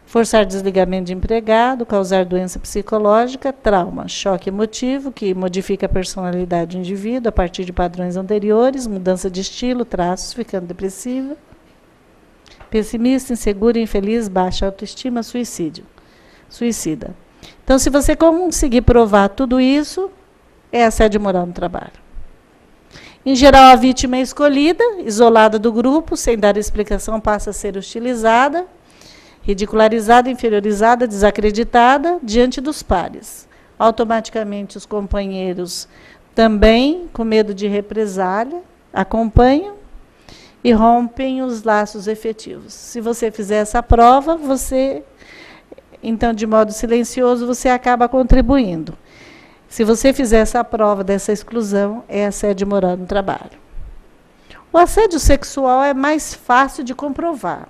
forçar desligamento de empregado, causar doença psicológica, trauma, choque emotivo, que modifica a personalidade do indivíduo a partir de padrões anteriores, mudança de estilo, traços, ficando depressiva, pessimista, inseguro, infeliz, baixa autoestima, suicida. Então, se você conseguir provar tudo isso, é assédio moral no trabalho. Em geral, a vítima é escolhida, isolada do grupo, sem dar explicação, passa a ser hostilizada, ridicularizada, inferiorizada, desacreditada diante dos pares. Automaticamente, os companheiros também, com medo de represália, acompanham e rompem os laços efetivos. Se você fizer essa prova, então, de modo silencioso, você acaba contribuindo. Se você fizer essa prova dessa exclusão, é assédio moral no trabalho. O assédio sexual é mais fácil de comprovar.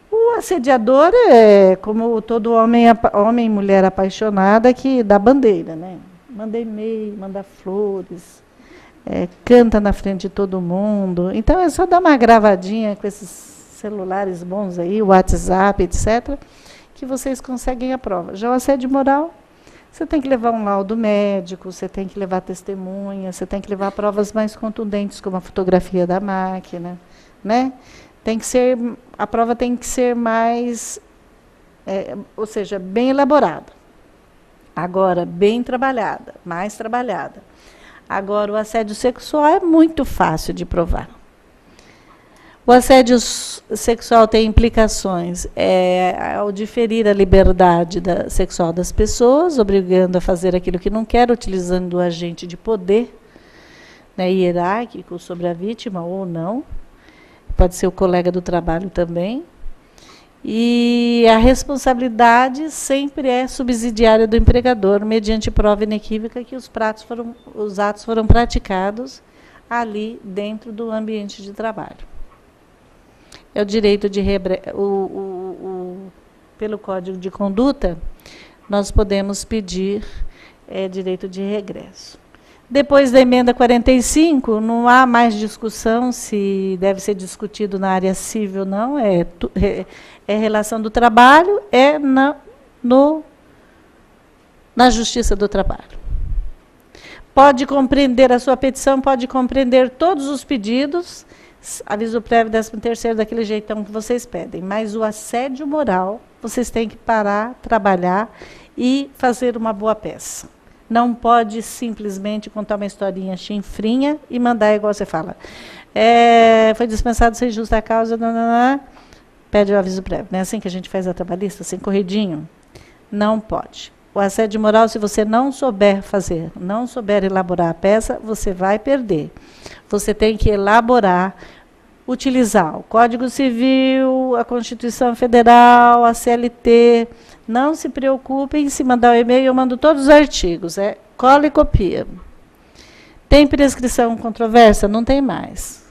O assediador é como todo homem e mulher apaixonada que dá bandeira, né? Manda e-mail, manda flores, canta na frente de todo mundo. Então, é só dar uma gravadinha com esses celulares bons aí, WhatsApp, etc., que vocês conseguem a prova. Já o assédio moral, você tem que levar um laudo médico, você tem que levar testemunha, você tem que levar provas mais contundentes, como a fotografia da máquina, né? A prova tem que ser mais, ou seja, bem elaborada. Agora, bem trabalhada, mais trabalhada. Agora, o assédio sexual é muito fácil de provar. O assédio sexual tem implicações ao diferir a liberdade sexual das pessoas, obrigando a fazer aquilo que não quer, utilizando o agente de poder, né, hierárquico sobre a vítima ou não. Pode ser o colega do trabalho também. E a responsabilidade sempre é subsidiária do empregador, mediante prova inequívoca que os atos foram praticados ali dentro do ambiente de trabalho. É o direito de pelo Código de Conduta, nós podemos pedir direito de regresso. Depois da emenda 45, não há mais discussão se deve ser discutido na área civil ou não, é relação do trabalho, na Justiça do Trabalho. Pode compreender a sua petição, pode compreender todos os pedidos, aviso prévio, 13º, daquele jeitão que vocês pedem. Mas o assédio moral, vocês têm que parar, trabalhar e fazer uma boa peça. Não pode simplesmente contar uma historinha chinfrinha e mandar igual você fala. Foi dispensado sem justa causa, pede o aviso prévio. Não é assim que a gente faz a trabalhista, assim, corridinho? Não pode. O assédio moral, se você não souber fazer, não souber elaborar a peça, você vai perder. Você tem que elaborar, utilizar o Código Civil, a Constituição Federal, a CLT, Não se preocupem, se mandar o e-mail, eu mando todos os artigos. Cola e copia. Tem prescrição controversa? Não tem mais.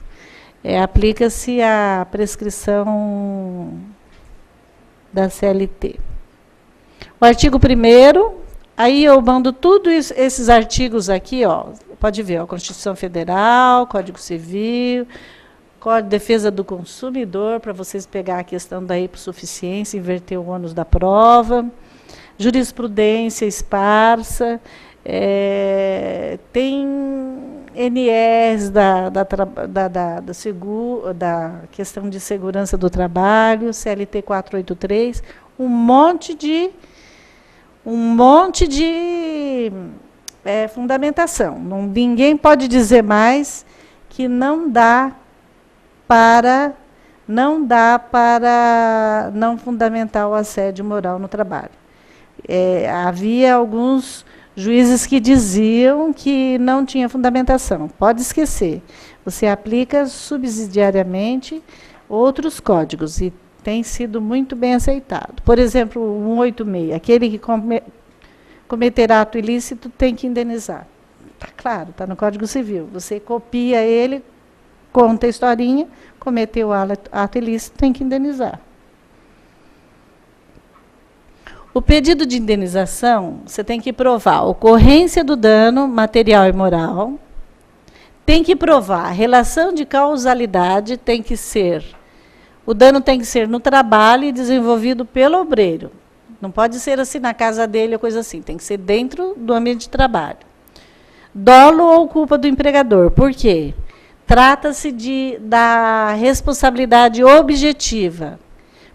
Aplica-se a prescrição da CLT. O artigo 1º, aí eu mando todos esses artigos aqui, ó, pode ver, ó, Constituição Federal, Código Civil, Código de Defesa do Consumidor, para vocês pegar a questão da hipossuficiência, inverter o ônus da prova, jurisprudência esparsa, tem NEs da questão de segurança do trabalho, CLT 483, um monte de fundamentação. Ninguém pode dizer mais que não dá para não fundamentar o assédio moral no trabalho. Havia alguns juízes que diziam que não tinha fundamentação. Pode esquecer. Você aplica subsidiariamente outros códigos e tem sido muito bem aceitado. Por exemplo, o 186, aquele que cometer ato ilícito tem que indenizar. Está claro, está no Código Civil. Você copia ele, conta a historinha, cometeu ato ilícito, tem que indenizar. O pedido de indenização, você tem que provar a ocorrência do dano material e moral, tem que provar a relação de causalidade, o dano tem que ser no trabalho e desenvolvido pelo obreiro. Não pode ser assim na casa dele ou coisa assim, tem que ser dentro do ambiente de trabalho. Dolo ou culpa do empregador, por quê? Trata-se da responsabilidade objetiva,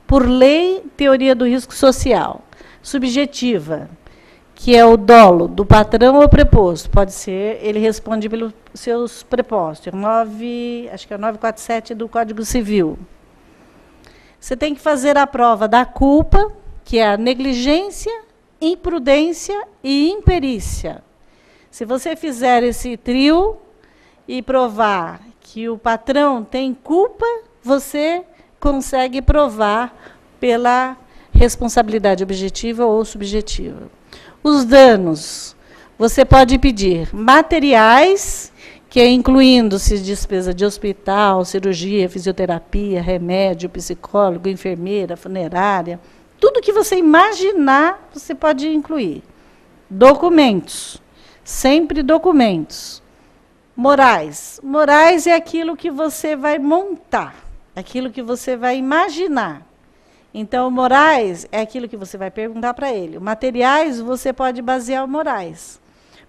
por lei, teoria do risco social. Subjetiva, que é o dolo do patrão ou preposto, pode ser, ele responde pelos seus prepostos, acho que é 947 do Código Civil. Você tem que fazer a prova da culpa, que é a negligência, imprudência e imperícia. Se você fizer esse trio e provar que o patrão tem culpa, você consegue provar pela responsabilidade objetiva ou subjetiva. Os danos, você pode pedir materiais, que é incluindo-se despesa de hospital, cirurgia, fisioterapia, remédio, psicólogo, enfermeira, funerária, tudo que você imaginar, você pode incluir. Documentos, sempre documentos. Morais. Morais é aquilo que você vai montar, aquilo que você vai imaginar. Então, morais é aquilo que você vai perguntar para ele. Materiais, você pode basear o morais.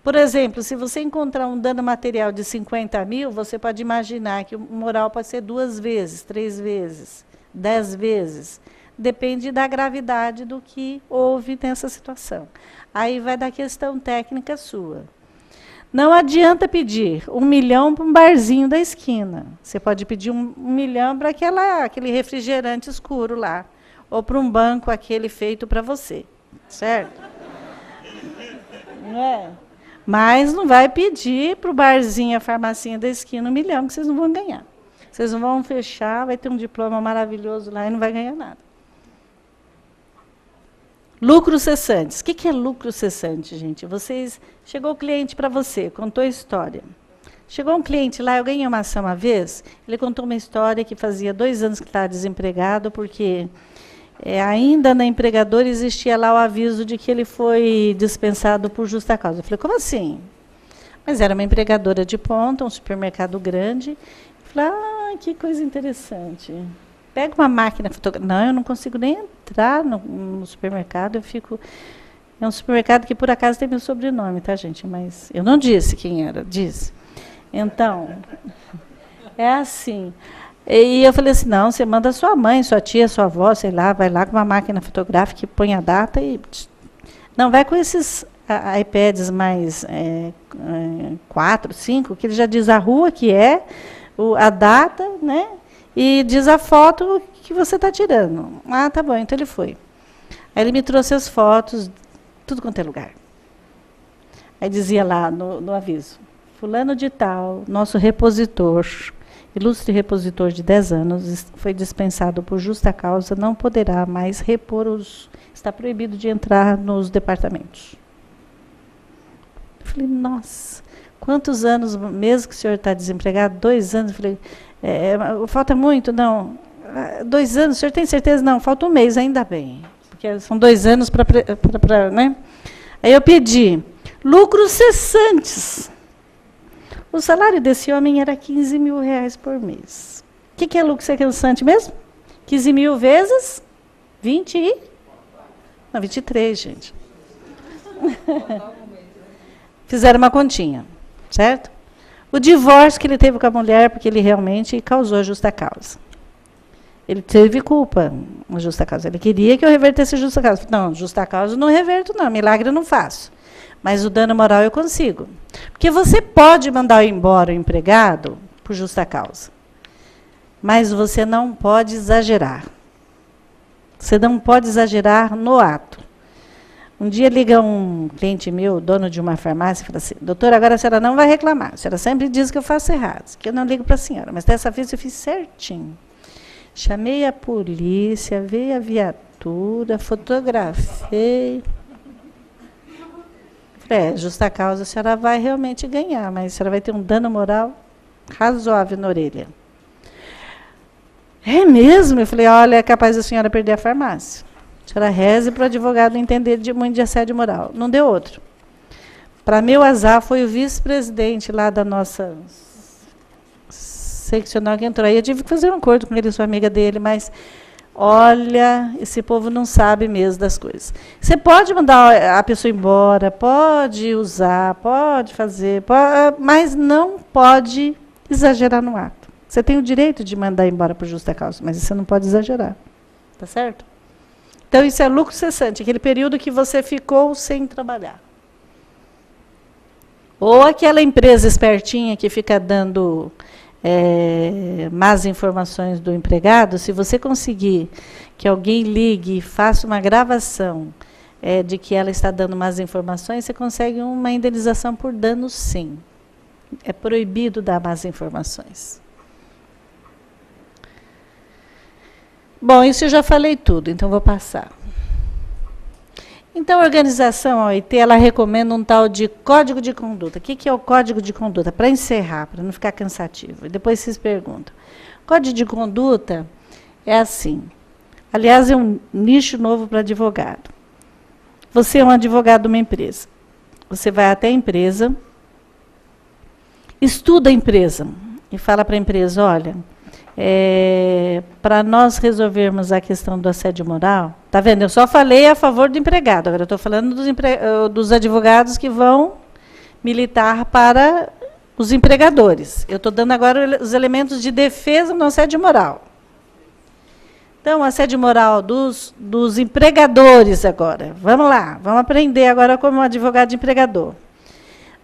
Por exemplo, se você encontrar um dano material de 50 mil, você pode imaginar que o moral pode ser 2 vezes, 3 vezes, 10 vezes. Depende da gravidade do que houve nessa situação. Aí vai da questão técnica sua. Não adianta pedir 1 milhão para um barzinho da esquina. Você pode pedir 1 milhão para aquele refrigerante escuro lá. Ou para um banco aquele feito para você. Certo? Não é? Mas não vai pedir para o barzinho, a farmacinha da esquina, 1 milhão, que vocês não vão ganhar. Vocês não vão fechar, vai ter um diploma maravilhoso lá e não vai ganhar nada. Lucros cessantes. O que é lucro cessante, gente? Chegou o cliente para você, contou a história. Chegou um cliente lá, eu ganhei uma ação uma vez, ele contou uma história que fazia 2 anos que estava desempregado, porque ainda na empregadora existia lá o aviso de que ele foi dispensado por justa causa. Eu falei, como assim? Mas era uma empregadora de ponta, um supermercado grande. Eu falei, que coisa interessante. Pega uma máquina fotográfica. Não, eu não consigo nem entrar no supermercado, eu fico... É um supermercado que, por acaso, tem meu sobrenome, tá, gente? Mas eu não disse quem era, disse. Então, é assim... E eu falei assim, não, você manda sua mãe, sua tia, sua avó, sei lá, vai lá com uma máquina fotográfica, põe a data e... Não, vai com esses iPads mais 4, 5, que ele já diz a rua que é, a data, né? E diz a foto que você está tirando. Ah, tá bom, então ele foi. Aí ele me trouxe as fotos, tudo quanto é lugar. Aí dizia lá no aviso, fulano de tal, nosso repositor, ilustre repositor de 10 anos, foi dispensado por justa causa, não poderá mais repor está proibido de entrar nos departamentos. Eu falei, nossa, quantos anos, mesmo que o senhor está desempregado, 2 anos, eu falei, falta muito? Não. 2 anos, o senhor tem certeza? Não, falta 1 mês, ainda bem. Porque são 2 anos para, né? Aí eu pedi, lucros cessantes. O salário desse homem era 15 mil reais por mês. O que é lucro cessante mesmo? 15 mil vezes 23, gente. Fizeram uma continha, certo? O divórcio que ele teve com a mulher, porque ele realmente causou justa causa. Ele teve culpa na justa causa. Ele queria que eu revertesse a justa causa. Não, justa causa eu não reverto, não. Milagre eu não faço. Mas o dano moral eu consigo. Porque você pode mandar embora o empregado por justa causa. Mas você não pode exagerar. Você não pode exagerar no ato. Um dia liga um cliente meu, dono de uma farmácia, e fala assim, doutora, agora a senhora não vai reclamar. A senhora sempre diz que eu faço errado, que eu não ligo para a senhora. Mas dessa vez eu fiz certinho. Chamei a polícia, veio a viatura, fotografei. Justa causa, a senhora vai realmente ganhar, mas a senhora vai ter um dano moral razoável na orelha. É mesmo? Eu falei, olha, é capaz da senhora perder a farmácia. A senhora reze para o advogado entender muito de assédio moral. Não deu outro. Para meu azar, foi o vice-presidente lá da nossa seccional que entrou. Aí eu tive que fazer um acordo com ele, sou amiga dele, mas olha, esse povo não sabe mesmo das coisas. Você pode mandar a pessoa embora, pode usar, pode fazer, mas não pode exagerar no ato. Você tem o direito de mandar embora por justa causa, mas você não pode exagerar. Tá certo? Então, isso é lucro cessante, aquele período que você ficou sem trabalhar. Ou aquela empresa espertinha que fica dando más informações do empregado, se você conseguir que alguém ligue e faça uma gravação de que ela está dando más informações, você consegue uma indenização por dano, sim. É proibido dar más informações. Bom, isso eu já falei tudo, então vou passar. Então, a organização, a OIT, ela recomenda um tal de código de conduta. O que é o código de conduta? Para encerrar, para não ficar cansativo. E depois vocês perguntam. Código de conduta é assim. Aliás, é um nicho novo para advogado. Você é um advogado de uma empresa. Você vai até a empresa, estuda a empresa e fala para a empresa, olha, para nós resolvermos a questão do assédio moral, tá vendo? Eu só falei a favor do empregado, agora eu estou falando dos advogados que vão militar para os empregadores. Eu estou dando agora os elementos de defesa no assédio moral. Então, o assédio moral dos empregadores agora. Vamos lá, vamos aprender agora como advogado de empregador.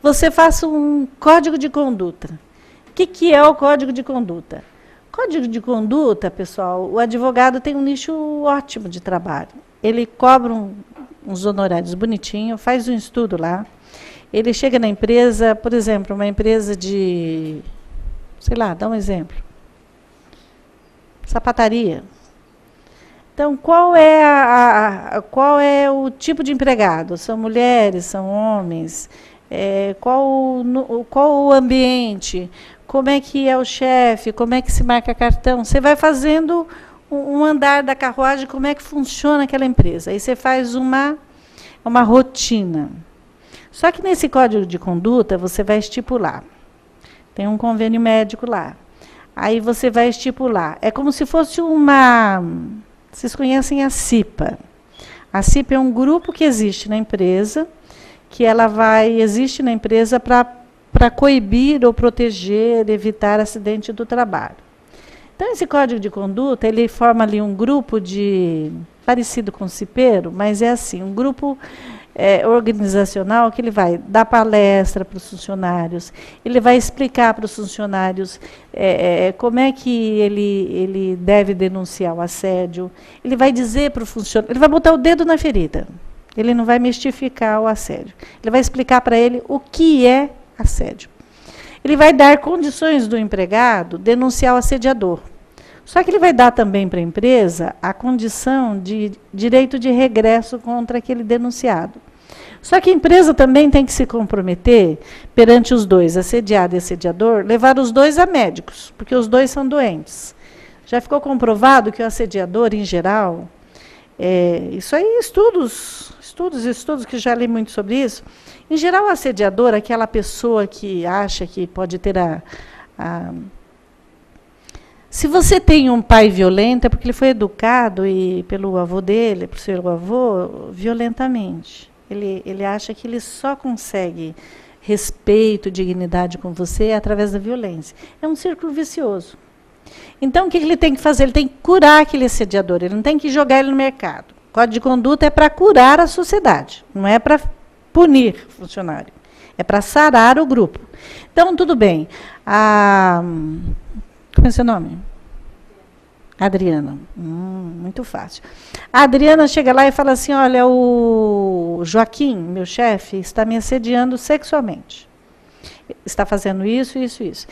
Você faça um código de conduta. O que é o código de conduta? Código de conduta, pessoal, o advogado tem um nicho ótimo de trabalho. Ele cobra uns honorários bonitinhos, faz um estudo lá. Ele chega na empresa, por exemplo, uma empresa de, sei lá, dá um exemplo. Sapataria. Então, qual é o tipo de empregado? São mulheres, são homens? Qual o ambiente? Como é que é o chefe, como é que se marca cartão. Você vai fazendo um andar da carruagem, como é que funciona aquela empresa. Aí você faz uma rotina. Só que nesse código de conduta, você vai estipular. Tem um convênio médico lá. Aí você vai estipular. É como se fosse vocês conhecem a CIPA. A CIPA é um grupo que existe na empresa, que existe na empresa para coibir ou proteger, evitar acidente do trabalho. Então, esse código de conduta, ele forma ali um grupo parecido com o CIPEiro, mas é assim, um grupo organizacional que ele vai dar palestra para os funcionários, ele vai explicar para os funcionários como é que ele deve denunciar o assédio, ele vai dizer para o funcionário, ele vai botar o dedo na ferida, ele não vai mistificar o assédio, ele vai explicar para ele o que é assédio. ele vai dar condições do empregado denunciar o assediador. Só que ele vai dar também para a empresa a condição de direito de regresso contra aquele denunciado. Só que a empresa também tem que se comprometer perante os dois, assediado e assediador, levar os dois a médicos, porque os dois são doentes. Já ficou comprovado que o assediador, em geral, isso aí, estudos que já li muito sobre isso. Em geral, o assediador, aquela pessoa que acha que pode ter Se você tem um pai violento, é porque ele foi educado pelo avô dele, por seu avô, violentamente. Ele acha que ele só consegue respeito, dignidade com você através da violência. É um círculo vicioso. Então, o que ele tem que fazer? Ele tem que curar aquele assediador, ele não tem que jogar ele no mercado. O código de conduta é para curar a sociedade, não é para punir o funcionário. É para sarar o grupo. Então, tudo bem. Como é seu nome? Adriana. Muito fácil. A Adriana chega lá e fala assim, olha, o Joaquim, meu chefe, está me assediando sexualmente. Está fazendo isso, isso, isso.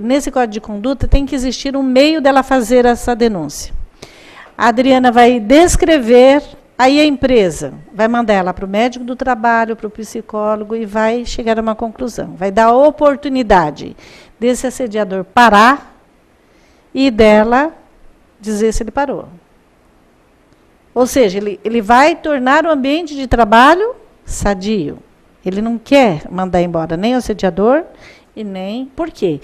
Nesse código de conduta tem que existir um meio dela fazer essa denúncia. A Adriana vai descrever, aí a empresa vai mandar ela para o médico do trabalho, para o psicólogo e vai chegar a uma conclusão. Vai dar a oportunidade desse assediador parar e dela dizer se ele parou. Ou seja, ele vai tornar o ambiente de trabalho sadio. Ele não quer mandar embora nem o assediador e nem... Por quê?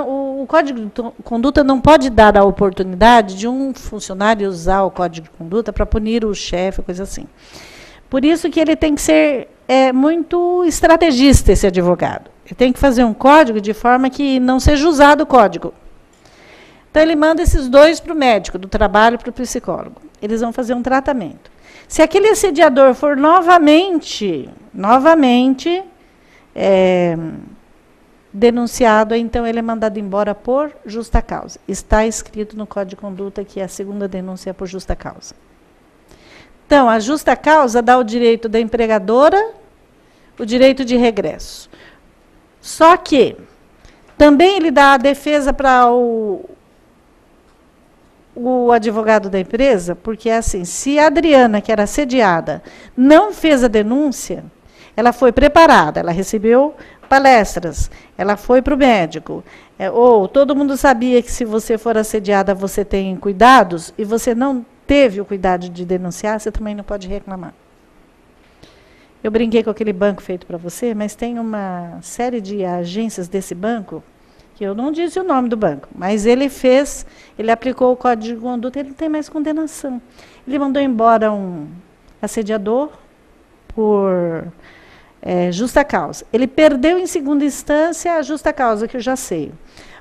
O Código de Conduta não pode dar a oportunidade de um funcionário usar o Código de Conduta para punir o chefe, coisa assim. Por isso que ele tem que ser muito estrategista, esse advogado. Ele tem que fazer um código de forma que não seja usado o código. Então, ele manda esses dois para o médico, do trabalho para o psicólogo. Eles vão fazer um tratamento. Se aquele assediador for novamente denunciado, então ele é mandado embora por justa causa. Está escrito no Código de Conduta que a segunda denúncia é por justa causa. Então, a justa causa dá o direito da empregadora, o direito de regresso. Só que também ele dá a defesa para o advogado da empresa, porque é assim, se a Adriana, que era assediada, não fez a denúncia, ela foi preparada, ela recebeu palestras, ela foi para o médico, ou todo mundo sabia que se você for assediada, você tem cuidados, e você não teve o cuidado de denunciar, você também não pode reclamar. Eu brinquei com aquele banco feito para você, mas tem uma série de agências desse banco, que eu não disse o nome do banco, mas ele aplicou o Código de Conduta, ele não tem mais condenação. Ele mandou embora um assediador por justa causa. Ele perdeu em segunda instância a justa causa, que eu já sei.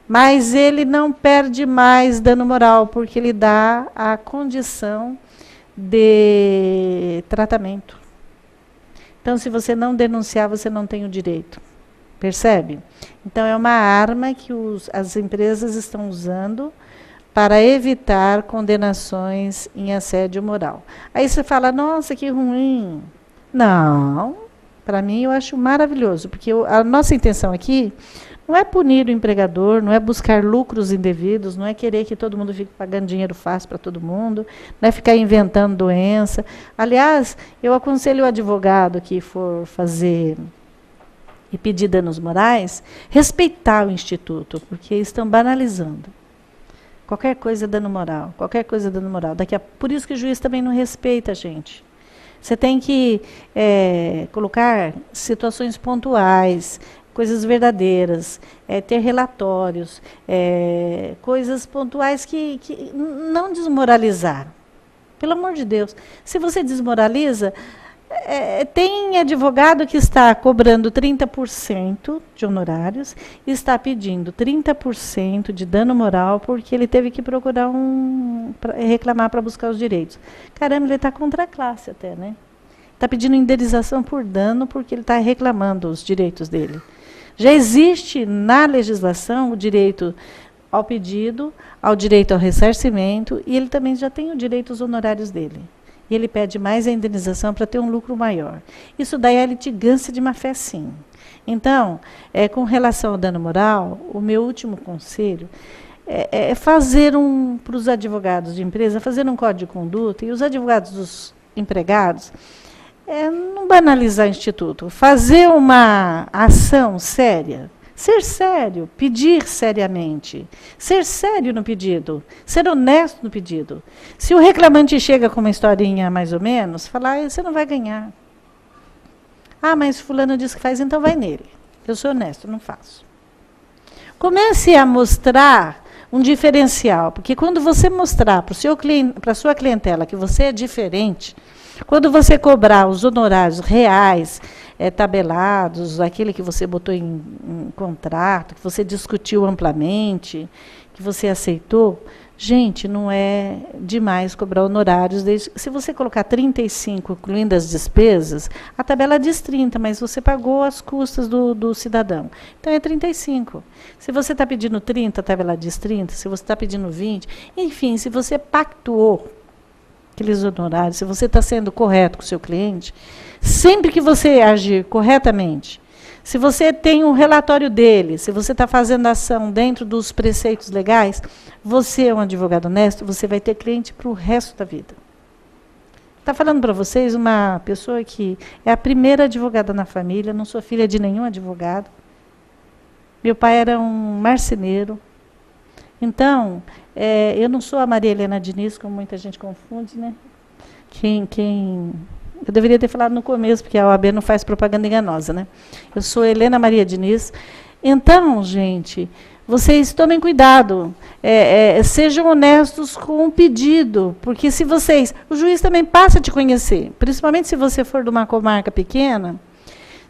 Mas ele não perde mais dano moral, porque ele dá a condição de tratamento. Então, se você não denunciar, você não tem o direito. Percebe? Então, é uma arma que as empresas estão usando para evitar condenações em assédio moral. Aí você fala, nossa, que ruim. Não, para mim eu acho maravilhoso, porque a nossa intenção aqui não é punir o empregador, não é buscar lucros indevidos, não é querer que todo mundo fique pagando dinheiro fácil para todo mundo, não é ficar inventando doença. Aliás, eu aconselho o advogado que for fazer e pedir danos morais, respeitar o Instituto, porque estão banalizando. Qualquer coisa é dano moral, qualquer coisa é dano moral. Por isso que o juiz também não respeita a gente. Você tem que colocar situações pontuais, coisas verdadeiras, ter relatórios, coisas pontuais que não desmoralizar. Pelo amor de Deus. Se você desmoraliza... tem advogado que está cobrando 30% de honorários e está pedindo 30% de dano moral porque ele teve que procurar reclamar para buscar os direitos. Caramba, ele está contra a classe até, né? Está pedindo indenização por dano porque ele está reclamando os direitos dele. Já existe na legislação o direito ao pedido, ao direito ao ressarcimento, e ele também já tem o direito aos honorários dele. e ele pede mais a indenização para ter um lucro maior. Isso daí é litigância de má-fé, sim. Então, com relação ao dano moral, o meu último conselho é fazer para os advogados de empresa, fazer um código de conduta, e os advogados dos empregados, não banalizar o instituto, fazer uma ação séria, ser sério, pedir seriamente, ser sério no pedido, ser honesto no pedido. Se o reclamante chega com uma historinha mais ou menos, falar, você não vai ganhar. Ah, mas fulano disse que faz, então vai nele. Eu sou honesto, não faço. Comece a mostrar um diferencial, porque quando você mostrar para a sua clientela que você é diferente, quando você cobrar os honorários reais, tabelados, aquele que você botou em contrato, que você discutiu amplamente, que você aceitou, gente, não é demais cobrar honorários. Se você colocar 35, incluindo as despesas, a tabela diz 30, mas você pagou as custas do cidadão. Então é 35. Se você está pedindo 30, a tabela diz 30. Se você está pedindo 20, enfim, se você pactuou aqueles honorários, se você está sendo correto com o seu cliente, sempre que você agir corretamente, se você tem um relatório dele, se você está fazendo ação dentro dos preceitos legais, você é um advogado honesto, você vai ter cliente para o resto da vida. Está falando para vocês uma pessoa que é a primeira advogada na família, não sou filha de nenhum advogado. Meu pai era um marceneiro. Então, eu não sou a Maria Helena Diniz, como muita gente confunde, né? Eu deveria ter falado no começo, porque a OAB não faz propaganda enganosa, né? Eu sou Helena Maria Diniz. Então, gente, vocês tomem cuidado, sejam honestos com o pedido, porque se vocês... O juiz também passa a te conhecer, principalmente se você for de uma comarca pequena.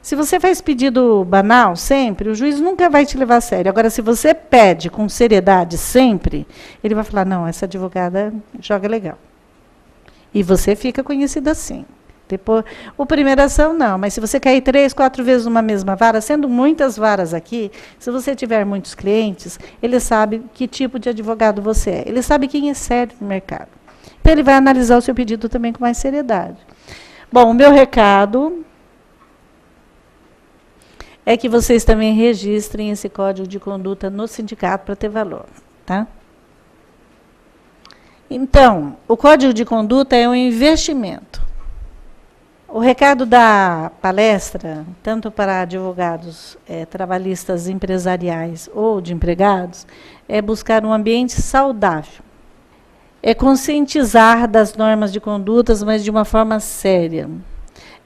Se você faz pedido banal sempre, o juiz nunca vai te levar a sério. Agora, se você pede com seriedade sempre, ele vai falar, não, essa advogada joga legal. E você fica conhecida assim. Depois, o primeira ação, não. Mas se você cair 3, 4 vezes numa mesma vara, sendo muitas varas aqui, se você tiver muitos clientes, ele sabe que tipo de advogado você é. Ele sabe quem é sério no mercado. Então, ele vai analisar o seu pedido também com mais seriedade. Bom, o meu recado é que vocês também registrem esse código de conduta no sindicato para ter valor, tá? Então, o código de conduta é um investimento. O recado da palestra, tanto para advogados trabalhistas empresariais ou de empregados, é buscar um ambiente saudável. É conscientizar das normas de condutas, mas de uma forma séria.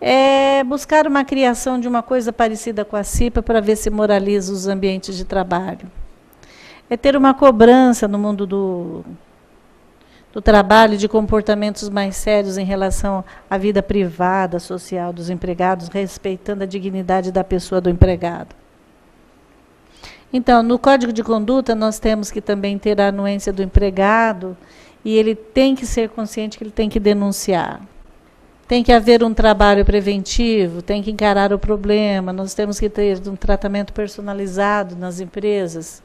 É buscar uma criação de uma coisa parecida com a CIPA para ver se moraliza os ambientes de trabalho. É ter uma cobrança no mundo do trabalho de comportamentos mais sérios em relação à vida privada, social dos empregados, respeitando a dignidade da pessoa do empregado. Então, no Código de Conduta, nós temos que também ter a anuência do empregado e ele tem que ser consciente que ele tem que denunciar. Tem que haver um trabalho preventivo, tem que encarar o problema, nós temos que ter um tratamento personalizado nas empresas.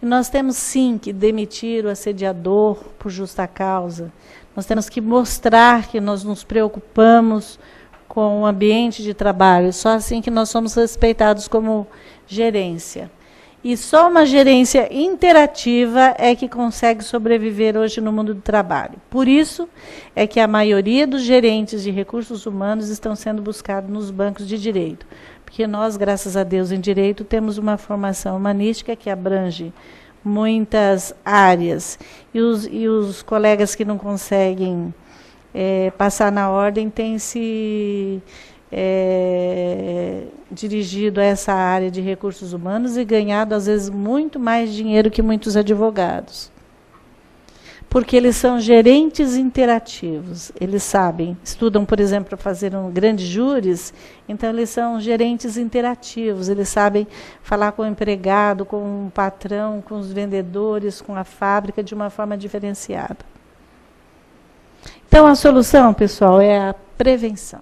E nós temos, sim, que demitir o assediador por justa causa. Nós temos que mostrar que nós nos preocupamos com o ambiente de trabalho. Só assim que nós somos respeitados como gerência. E só uma gerência interativa é que consegue sobreviver hoje no mundo do trabalho. Por isso é que a maioria dos gerentes de recursos humanos estão sendo buscados nos bancos de direito. Porque nós, graças a Deus, em direito, temos uma formação humanística que abrange muitas áreas. E os colegas que não conseguem passar na ordem têm se dirigido a essa área de recursos humanos e ganhado, às vezes, muito mais dinheiro que muitos advogados. Porque eles são gerentes interativos. Eles sabem, estudam, por exemplo, para fazer grandes júris, então eles são gerentes interativos. Eles sabem falar com o empregado, com o patrão, com os vendedores, com a fábrica, de uma forma diferenciada. Então, a solução, pessoal, é a prevenção.